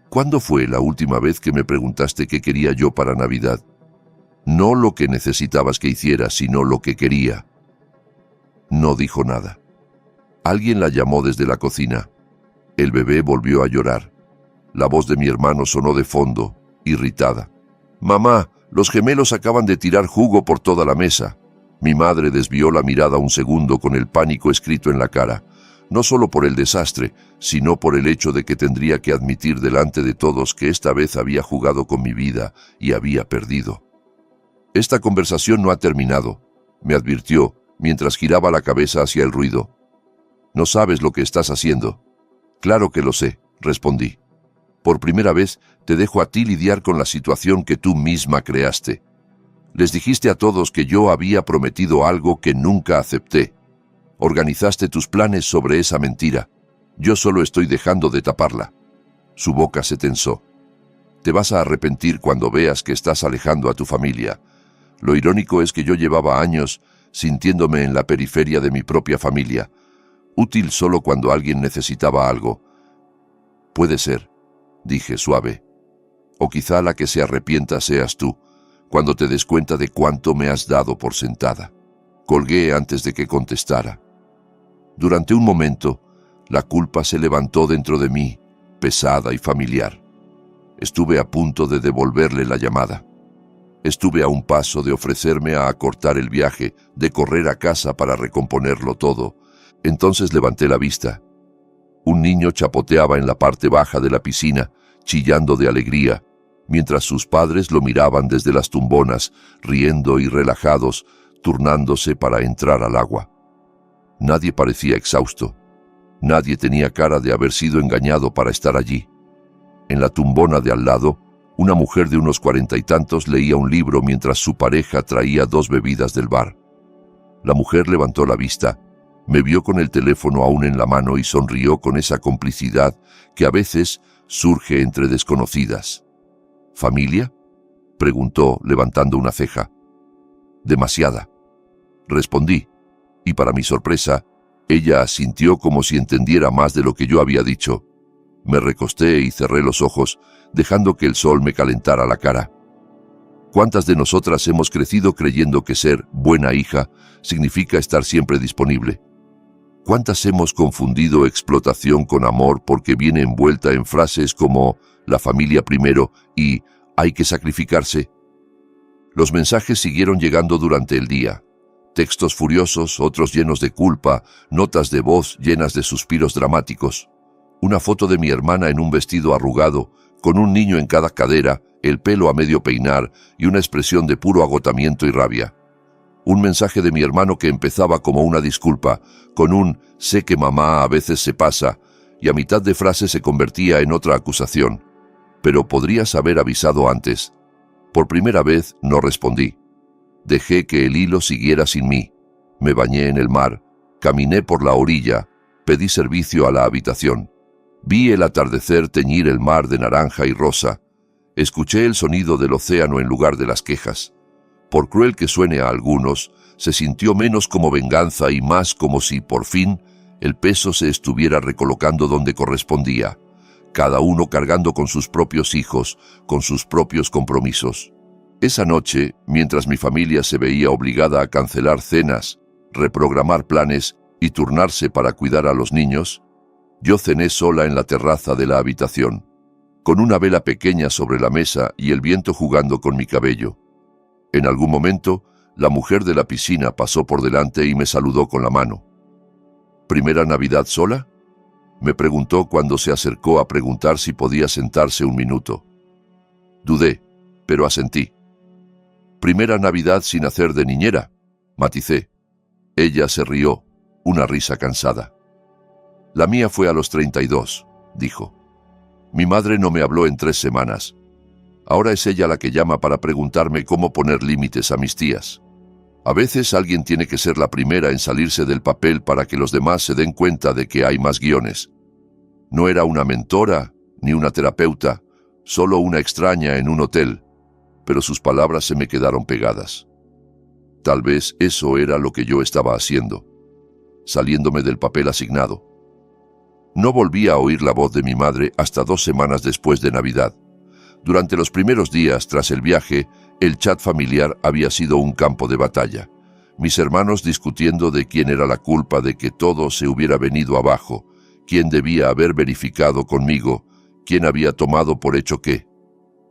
¿Cuándo fue la última vez que me preguntaste qué quería yo para Navidad? No lo que necesitabas que hiciera, sino lo que quería. No dijo nada. Alguien la llamó desde la cocina. El bebé volvió a llorar. La voz de mi hermano sonó de fondo, irritada. «Mamá, los gemelos acaban de tirar jugo por toda la mesa». Mi madre desvió la mirada un segundo con el pánico escrito en la cara, no solo por el desastre, sino por el hecho de que tendría que admitir delante de todos que esta vez había jugado con mi vida y había perdido. «Esta conversación no ha terminado», me advirtió, mientras giraba la cabeza hacia el ruido. «No sabes lo que estás haciendo». «Claro que lo sé», respondí. «Por primera vez te dejo a ti lidiar con la situación que tú misma creaste. Les dijiste a todos que yo había prometido algo que nunca acepté. Organizaste tus planes sobre esa mentira. Yo solo estoy dejando de taparla». Su boca se tensó. «Te vas a arrepentir cuando veas que estás alejando a tu familia. Lo irónico es que yo llevaba años sintiéndome en la periferia de mi propia familia, útil solo cuando alguien necesitaba algo». «Puede ser», dije suave. «O quizá la que se arrepienta seas tú, cuando te des cuenta de cuánto me has dado por sentada». Colgué antes de que contestara. Durante un momento, la culpa se levantó dentro de mí, pesada y familiar. Estuve a punto de devolverle la llamada. Estuve a un paso de ofrecerme a acortar el viaje, de correr a casa para recomponerlo todo. Entonces levanté la vista. Un niño chapoteaba en la parte baja de la piscina, chillando de alegría, mientras sus padres lo miraban desde las tumbonas, riendo y relajados, turnándose para entrar al agua. Nadie parecía exhausto. Nadie tenía cara de haber sido engañado para estar allí. En la tumbona de al lado, una mujer de unos 40 y tantos leía un libro mientras su pareja traía 2 bebidas del bar. La mujer levantó la vista, me vio con el teléfono aún en la mano y sonrió con esa complicidad que a veces surge entre desconocidas. «¿Familia?», preguntó, levantando una ceja. «Demasiada», respondí, y para mi sorpresa, ella asintió como si entendiera más de lo que yo había dicho. Me recosté y cerré los ojos, dejando que el sol me calentara la cara. ¿Cuántas de nosotras hemos crecido creyendo que ser buena hija significa estar siempre disponible? ¿Cuántas hemos confundido explotación con amor porque viene envuelta en frases como «la familia primero» y «hay que sacrificarse»? Los mensajes siguieron llegando durante el día. Textos furiosos, otros llenos de culpa, notas de voz llenas de suspiros dramáticos. Una foto de mi hermana en un vestido arrugado, con un niño en cada cadera, el pelo a medio peinar y una expresión de puro agotamiento y rabia. Un mensaje de mi hermano que empezaba como una disculpa, con un «sé que mamá a veces se pasa», y a mitad de frase se convertía en otra acusación. «Pero podrías haber avisado antes». Por primera vez no respondí. Dejé que el hilo siguiera sin mí. Me bañé en el mar, caminé por la orilla, pedí servicio a la habitación. Vi el atardecer teñir el mar de naranja y rosa. Escuché el sonido del océano en lugar de las quejas. Por cruel que suene a algunos, se sintió menos como venganza y más como si, por fin, el peso se estuviera recolocando donde correspondía, cada uno cargando con sus propios hijos, con sus propios compromisos. Esa noche, mientras mi familia se veía obligada a cancelar cenas, reprogramar planes y turnarse para cuidar a los niños, yo cené sola en la terraza de la habitación, con una vela pequeña sobre la mesa y el viento jugando con mi cabello. En algún momento, la mujer de la piscina pasó por delante y me saludó con la mano. ¿Primera Navidad sola?, me preguntó cuando se acercó a preguntar si podía sentarse un minuto. Dudé, pero asentí. «Primera Navidad sin hacer de niñera», maticé. Ella se rió. Una risa cansada. La mía fue a los 32, dijo. Mi madre no me habló en 3 semanas. Ahora es ella la que llama para preguntarme cómo poner límites a mis tías. A veces alguien tiene que ser la primera en salirse del papel para que los demás se den cuenta de que hay más guiones. No era una mentora ni una terapeuta, solo una extraña en un hotel, pero sus palabras se me quedaron pegadas. Tal vez eso era lo que yo estaba haciendo, saliéndome del papel asignado. No volví a oír la voz de mi madre hasta 2 semanas después de Navidad. Durante los primeros días tras el viaje, el chat familiar había sido un campo de batalla. Mis hermanos discutiendo de quién era la culpa de que todo se hubiera venido abajo, quién debía haber verificado conmigo, quién había tomado por hecho qué.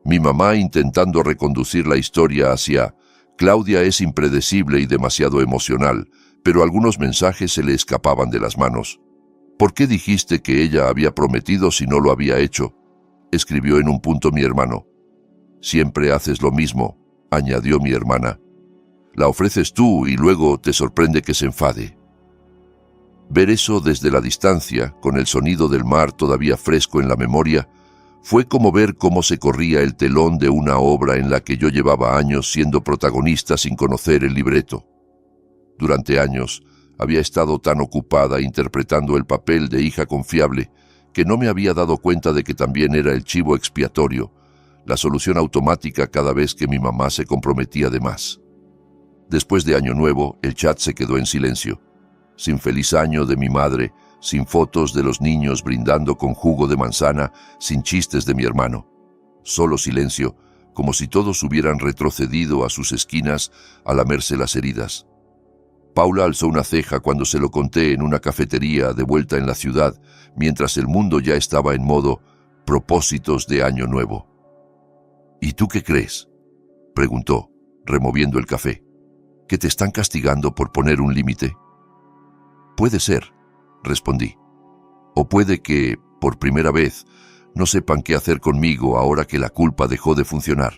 Mi mamá intentando reconducir la historia hacia Claudia es impredecible y demasiado emocional, pero algunos mensajes se le escapaban de las manos. ¿Por qué dijiste que ella había prometido si no lo había hecho? Escribió en un punto mi hermano. Siempre haces lo mismo, añadió mi hermana. La ofreces tú y luego te sorprende que se enfade. Ver eso desde la distancia, con el sonido del mar todavía fresco en la memoria, fue como ver cómo se corría el telón de una obra en la que yo llevaba años siendo protagonista sin conocer el libreto. Durante años había estado tan ocupada interpretando el papel de hija confiable que no me había dado cuenta de que también era el chivo expiatorio, la solución automática cada vez que mi mamá se comprometía de más. Después de Año Nuevo, el chat se quedó en silencio. Sin feliz año de mi madre, sin fotos de los niños brindando con jugo de manzana, sin chistes de mi hermano. Solo silencio, como si todos hubieran retrocedido a sus esquinas a lamerse las heridas. Paula alzó una ceja cuando se lo conté en una cafetería de vuelta en la ciudad, mientras el mundo ya estaba en modo propósitos de Año Nuevo. ¿Y tú qué crees?, preguntó, removiendo el café. ¿Que te están castigando por poner un límite? Puede ser, respondí. O puede que, por primera vez, no sepan qué hacer conmigo ahora que la culpa dejó de funcionar.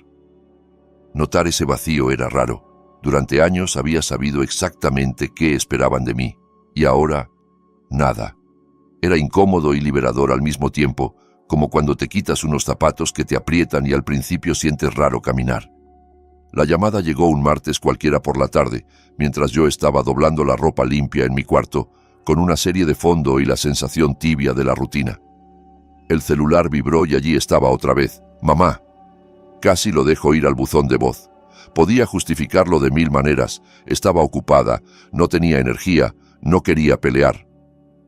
Notar ese vacío era raro. Durante años había sabido exactamente qué esperaban de mí, y ahora, nada. Era incómodo y liberador al mismo tiempo, como cuando te quitas unos zapatos que te aprietan y al principio sientes raro caminar. La llamada llegó un martes cualquiera por la tarde, mientras yo estaba doblando la ropa limpia en mi cuarto, con una serie de fondo y la sensación tibia de la rutina. El celular vibró y allí estaba otra vez. Mamá. Casi lo dejo ir al buzón de voz. Podía justificarlo de 1000 maneras. Estaba ocupada, no tenía energía, no quería pelear.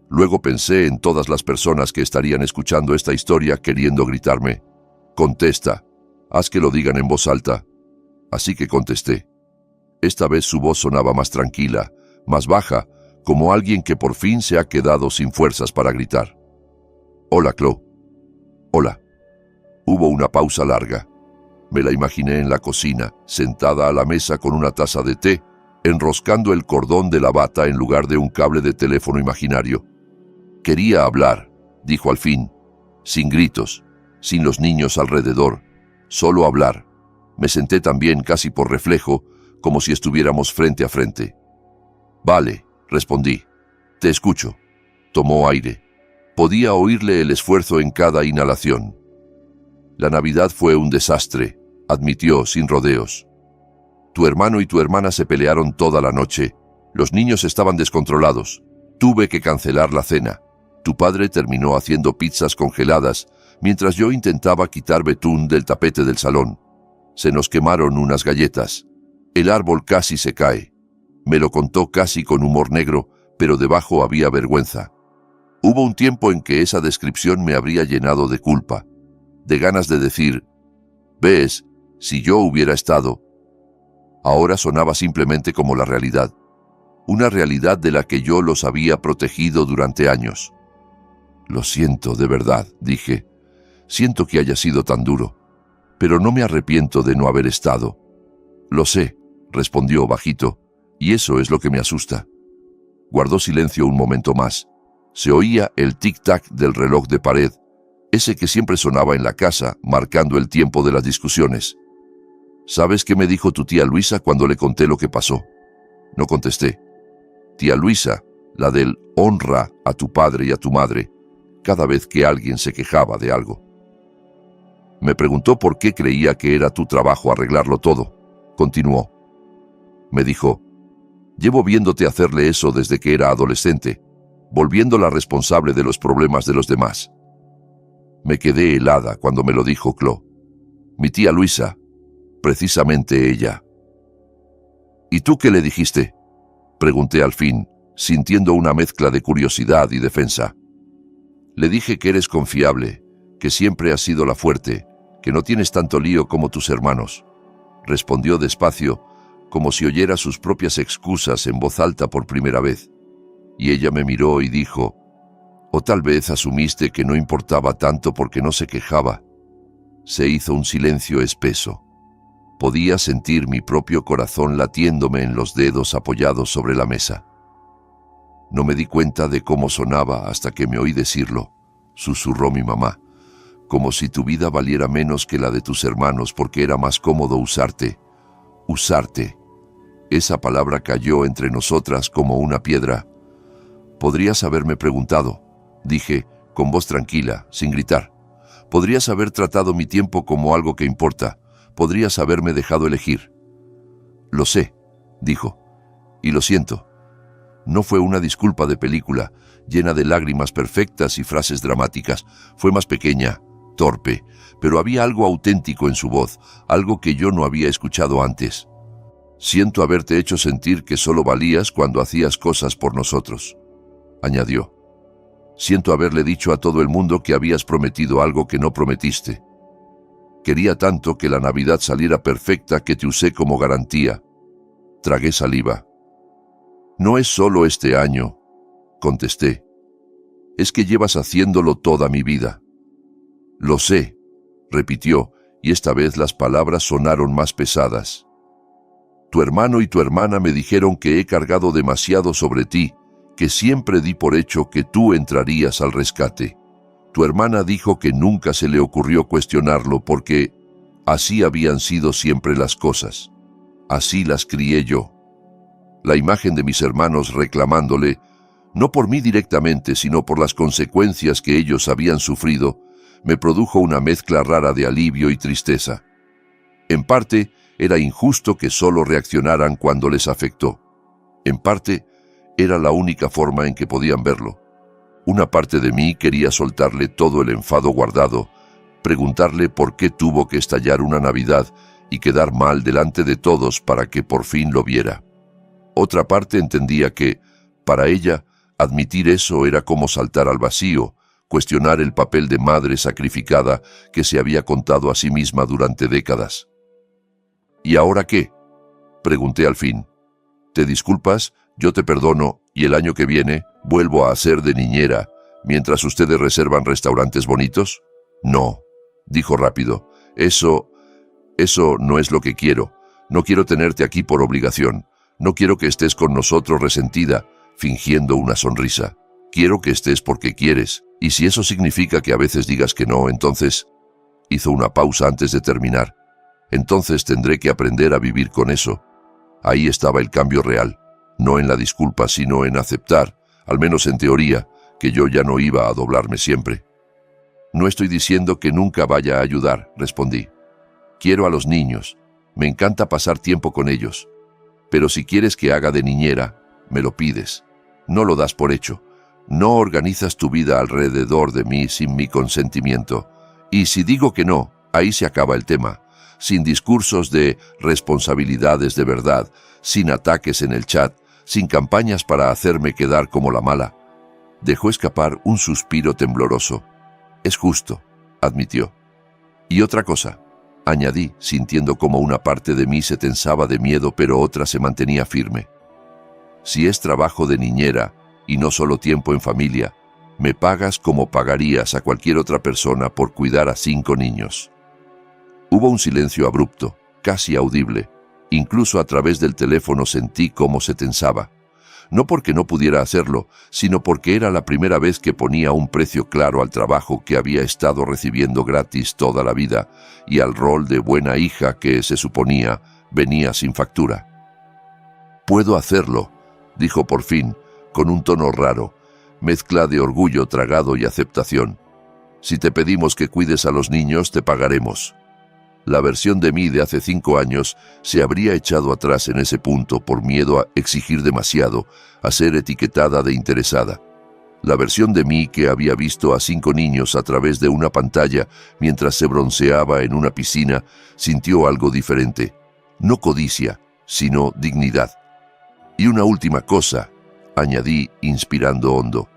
Luego pensé en todas las personas que estarían escuchando esta historia queriendo gritarme. Contesta, haz que lo digan en voz alta. Así que contesté. Esta vez su voz sonaba más tranquila, más baja, como alguien que por fin se ha quedado sin fuerzas para gritar. Hola, Chloe. Hola. Hubo una pausa larga. Me la imaginé en la cocina, sentada a la mesa con una taza de té, enroscando el cordón de la bata en lugar de un cable de teléfono imaginario. Quería hablar, dijo al fin, sin gritos, sin los niños alrededor, solo hablar. Me senté también casi por reflejo, como si estuviéramos frente a frente. Vale, respondí. Te escucho. Tomó aire. Podía oírle el esfuerzo en cada inhalación. La Navidad fue un desastre, admitió sin rodeos. Tu hermano y tu hermana se pelearon toda la noche. Los niños estaban descontrolados. Tuve que cancelar la cena. Tu padre terminó haciendo pizzas congeladas, mientras yo intentaba quitar betún del tapete del salón. Se nos quemaron unas galletas. El árbol casi se cae. Me lo contó casi con humor negro, pero debajo había vergüenza. Hubo un tiempo en que esa descripción me habría llenado de culpa, de ganas de decir, «¿Ves? Si yo hubiera estado...». Ahora sonaba simplemente como la realidad, una realidad de la que yo los había protegido durante años. «Lo siento, de verdad», dije. «Siento que haya sido tan duro, pero no me arrepiento de no haber estado». «Lo sé», respondió bajito, «y eso es lo que me asusta». Guardó silencio un momento más. Se oía el tic-tac del reloj de pared, ese que siempre sonaba en la casa, marcando el tiempo de las discusiones. ¿Sabes qué me dijo tu tía Luisa cuando le conté lo que pasó? No contesté. Tía Luisa, la del honra a tu padre y a tu madre, cada vez que alguien se quejaba de algo. Me preguntó por qué creía que era tu trabajo arreglarlo todo. Continuó. Me dijo, llevo viéndote hacerle eso desde que era adolescente, volviéndola responsable de los problemas de los demás. Me quedé helada cuando me lo dijo Chloe. Mi tía Luisa, precisamente ella. ¿Y tú qué le dijiste?, pregunté al fin, sintiendo una mezcla de curiosidad y defensa. Le dije que eres confiable, que siempre has sido la fuerte, que no tienes tanto lío como tus hermanos. Respondió despacio, como si oyera sus propias excusas en voz alta por primera vez. Y ella me miró y dijo, o tal vez asumiste que no importaba tanto porque no se quejaba. Se hizo un silencio espeso. Podía sentir mi propio corazón latiéndome en los dedos apoyados sobre la mesa. No me di cuenta de cómo sonaba hasta que me oí decirlo, susurró mi mamá, como si tu vida valiera menos que la de tus hermanos porque era más cómodo usarte. Usarte. Esa palabra cayó entre nosotras como una piedra. Podrías haberme preguntado, dije, con voz tranquila, sin gritar. Podrías haber tratado mi tiempo como algo que importa. Podrías haberme dejado elegir. Lo sé, dijo, y lo siento. No fue una disculpa de película, llena de lágrimas perfectas y frases dramáticas. Fue más pequeña, torpe, pero había algo auténtico en su voz, algo que yo no había escuchado antes. Siento haberte hecho sentir que solo valías cuando hacías cosas por nosotros, añadió. Siento haberle dicho a todo el mundo que habías prometido algo que no prometiste. Quería tanto que la Navidad saliera perfecta que te usé como garantía. Tragué saliva. No es solo este año, contesté. Es que llevas haciéndolo toda mi vida. Lo sé, repitió, y esta vez las palabras sonaron más pesadas. Tu hermano y tu hermana me dijeron que he cargado demasiado sobre ti, que siempre di por hecho que tú entrarías al rescate. Tu hermana dijo que nunca se le ocurrió cuestionarlo porque así habían sido siempre las cosas. Así las crié yo. La imagen de mis hermanos reclamándole, no por mí directamente, sino por las consecuencias que ellos habían sufrido, me produjo una mezcla rara de alivio y tristeza. En parte, era injusto que solo reaccionaran cuando les afectó. En parte, era la única forma en que podían verlo. Una parte de mí quería soltarle todo el enfado guardado, preguntarle por qué tuvo que estallar una Navidad y quedar mal delante de todos para que por fin lo viera. Otra parte entendía que, para ella, admitir eso era como saltar al vacío, cuestionar el papel de madre sacrificada que se había contado a sí misma durante décadas. ¿Y ahora qué?, pregunté al fin. ¿Te disculpas? Yo te perdono, y el año que viene vuelvo a hacer de niñera, mientras ustedes reservan restaurantes bonitos. No, dijo rápido. Eso no es lo que quiero. No quiero tenerte aquí por obligación. No quiero que estés con nosotros resentida, fingiendo una sonrisa. Quiero que estés porque quieres, y si eso significa que a veces digas que no, entonces... Hizo una pausa antes de terminar. Entonces tendré que aprender a vivir con eso. Ahí estaba el cambio real. No en la disculpa, sino en aceptar, al menos en teoría, que yo ya no iba a doblarme siempre. No estoy diciendo que nunca vaya a ayudar, respondí. Quiero a los niños. Me encanta pasar tiempo con ellos. Pero si quieres que haga de niñera, me lo pides. No lo das por hecho. No organizas tu vida alrededor de mí sin mi consentimiento. Y si digo que no, ahí se acaba el tema. Sin discursos de responsabilidades de verdad, sin ataques en el chat, sin campañas para hacerme quedar como la mala. Dejó escapar un suspiro tembloroso. Es justo, admitió. Y otra cosa, añadí, sintiendo como una parte de mí se tensaba de miedo pero otra se mantenía firme. Si es trabajo de niñera, y no solo tiempo en familia, me pagas como pagarías a cualquier otra persona por cuidar a 5 niños. Hubo un silencio abrupto, casi audible. Incluso a través del teléfono sentí cómo se tensaba. No porque no pudiera hacerlo, sino porque era la primera vez que ponía un precio claro al trabajo que había estado recibiendo gratis toda la vida y al rol de buena hija que, se suponía, venía sin factura. «Puedo hacerlo», dijo por fin, con un tono raro, mezcla de orgullo tragado y aceptación. Si te pedimos que cuides a los niños, te pagaremos. La versión de mí de hace 5 años se habría echado atrás en ese punto por miedo a exigir demasiado, a ser etiquetada de interesada. La versión de mí que había visto a 5 niños a través de una pantalla mientras se bronceaba en una piscina sintió algo diferente. No codicia, sino dignidad. Y una última cosa, añadí, inspirando hondo.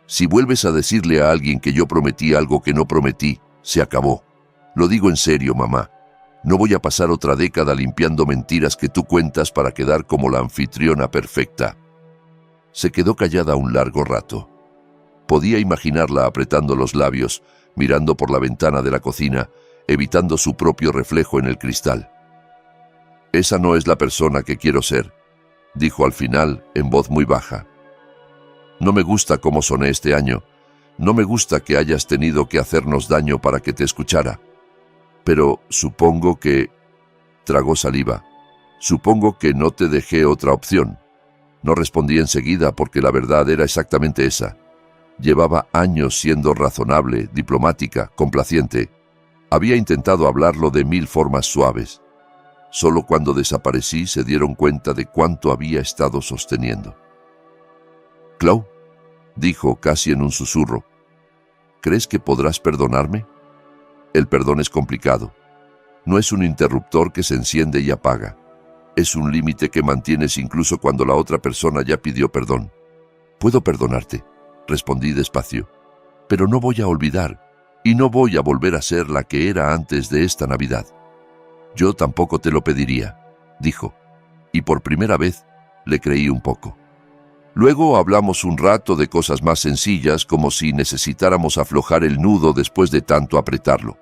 Si vuelves a decirle a alguien que yo prometí algo que no prometí, se acabó. Lo digo en serio, mamá. No voy a pasar otra década limpiando mentiras que tú cuentas para quedar como la anfitriona perfecta. Se quedó callada un largo rato. Podía imaginarla apretando los labios, mirando por la ventana de la cocina, evitando su propio reflejo en el cristal. «Esa no es la persona que quiero ser», dijo al final en voz muy baja. «No me gusta cómo soné este año. No me gusta que hayas tenido que hacernos daño para que te escuchara. Pero supongo que...» Tragó saliva. «Supongo que no te dejé otra opción». No respondí enseguida porque la verdad era exactamente esa. Llevaba años siendo razonable, diplomática, complaciente. Había intentado hablarlo de 1000 formas suaves. Solo cuando desaparecí se dieron cuenta de cuánto había estado sosteniendo. «Chloe», dijo casi en un susurro, «¿crees que podrás perdonarme?» El perdón es complicado. No es un interruptor que se enciende y apaga. Es un límite que mantienes incluso cuando la otra persona ya pidió perdón. «Puedo perdonarte», respondí despacio, «pero no voy a olvidar, y no voy a volver a ser la que era antes de esta Navidad». «Yo tampoco te lo pediría», dijo, y por primera vez le creí un poco. Luego hablamos un rato de cosas más sencillas, como si necesitáramos aflojar el nudo después de tanto apretarlo.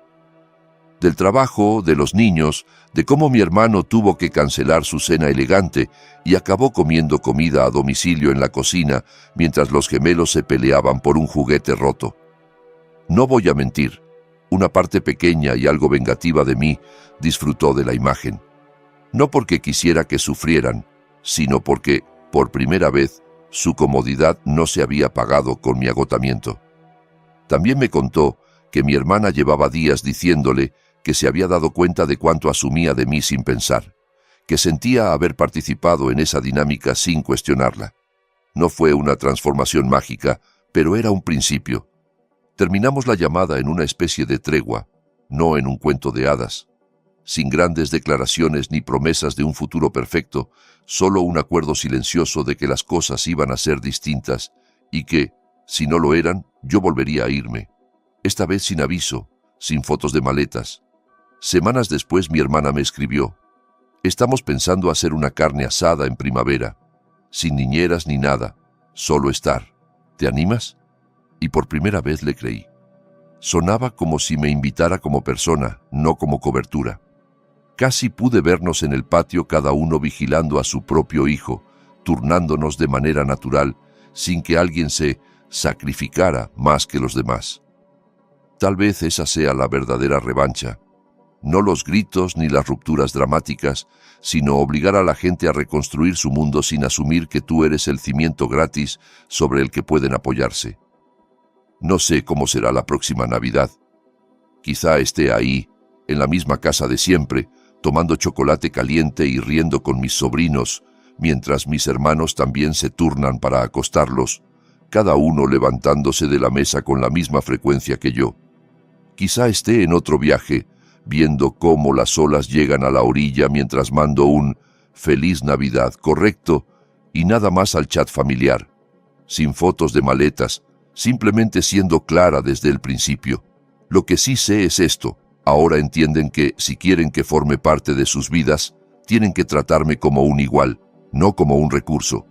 Del trabajo, de los niños, de cómo mi hermano tuvo que cancelar su cena elegante y acabó comiendo comida a domicilio en la cocina mientras los gemelos se peleaban por un juguete roto. No voy a mentir, una parte pequeña y algo vengativa de mí disfrutó de la imagen. No porque quisiera que sufrieran, sino porque, por primera vez, su comodidad no se había pagado con mi agotamiento. También me contó que mi hermana llevaba días diciéndole que se había dado cuenta de cuánto asumía de mí sin pensar, que sentía haber participado en esa dinámica sin cuestionarla. No fue una transformación mágica, pero era un principio. Terminamos la llamada en una especie de tregua, no en un cuento de hadas. Sin grandes declaraciones ni promesas de un futuro perfecto, solo un acuerdo silencioso de que las cosas iban a ser distintas y que, si no lo eran, yo volvería a irme. Esta vez sin aviso, sin fotos de maletas. Semanas después mi hermana me escribió: «Estamos pensando hacer una carne asada en primavera, sin niñeras ni nada, solo estar. ¿Te animas?» Y por primera vez le creí. Sonaba como si me invitara como persona, no como cobertura. Casi pude vernos en el patio cada uno vigilando a su propio hijo, turnándonos de manera natural, sin que alguien se sacrificara más que los demás. Tal vez esa sea la verdadera revancha. No los gritos ni las rupturas dramáticas, sino obligar a la gente a reconstruir su mundo sin asumir que tú eres el cimiento gratis sobre el que pueden apoyarse. No sé cómo será la próxima Navidad. Quizá esté ahí, en la misma casa de siempre, tomando chocolate caliente y riendo con mis sobrinos, mientras mis hermanos también se turnan para acostarlos, cada uno levantándose de la mesa con la misma frecuencia que yo. Quizá esté en otro viaje, viendo cómo las olas llegan a la orilla mientras mando un «Feliz Navidad» correcto y nada más al chat familiar, sin fotos de maletas, simplemente siendo clara desde el principio. Lo que sí sé es esto: ahora entienden que, si quieren que forme parte de sus vidas, tienen que tratarme como un igual, no como un recurso.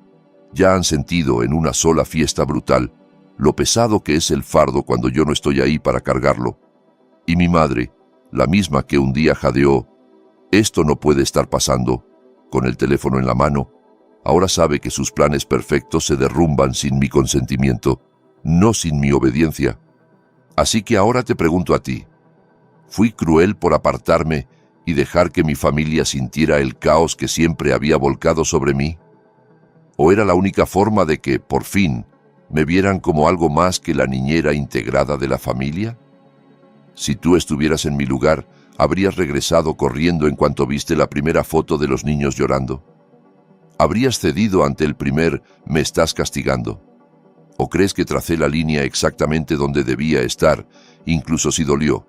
Ya han sentido en una sola fiesta brutal lo pesado que es el fardo cuando yo no estoy ahí para cargarlo. Y mi madre, la misma que un día jadeó, «Esto no puede estar pasando», con el teléfono en la mano, ahora sabe que sus planes perfectos se derrumban sin mi consentimiento, no sin mi obediencia. Así que ahora te pregunto a ti: ¿fui cruel por apartarme y dejar que mi familia sintiera el caos que siempre había volcado sobre mí? ¿O era la única forma de que, por fin, me vieran como algo más que la niñera integrada de la familia? Si tú estuvieras en mi lugar, ¿habrías regresado corriendo en cuanto viste la primera foto de los niños llorando? ¿Habrías cedido ante el primer «me estás castigando»? ¿O crees que tracé la línea exactamente donde debía estar, incluso si dolió?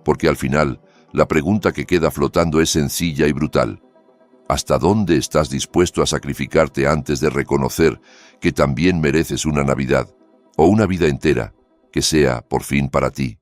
Porque al final, la pregunta que queda flotando es sencilla y brutal. ¿Hasta dónde estás dispuesto a sacrificarte antes de reconocer que también mereces una Navidad, o una vida entera, que sea, por fin, para ti?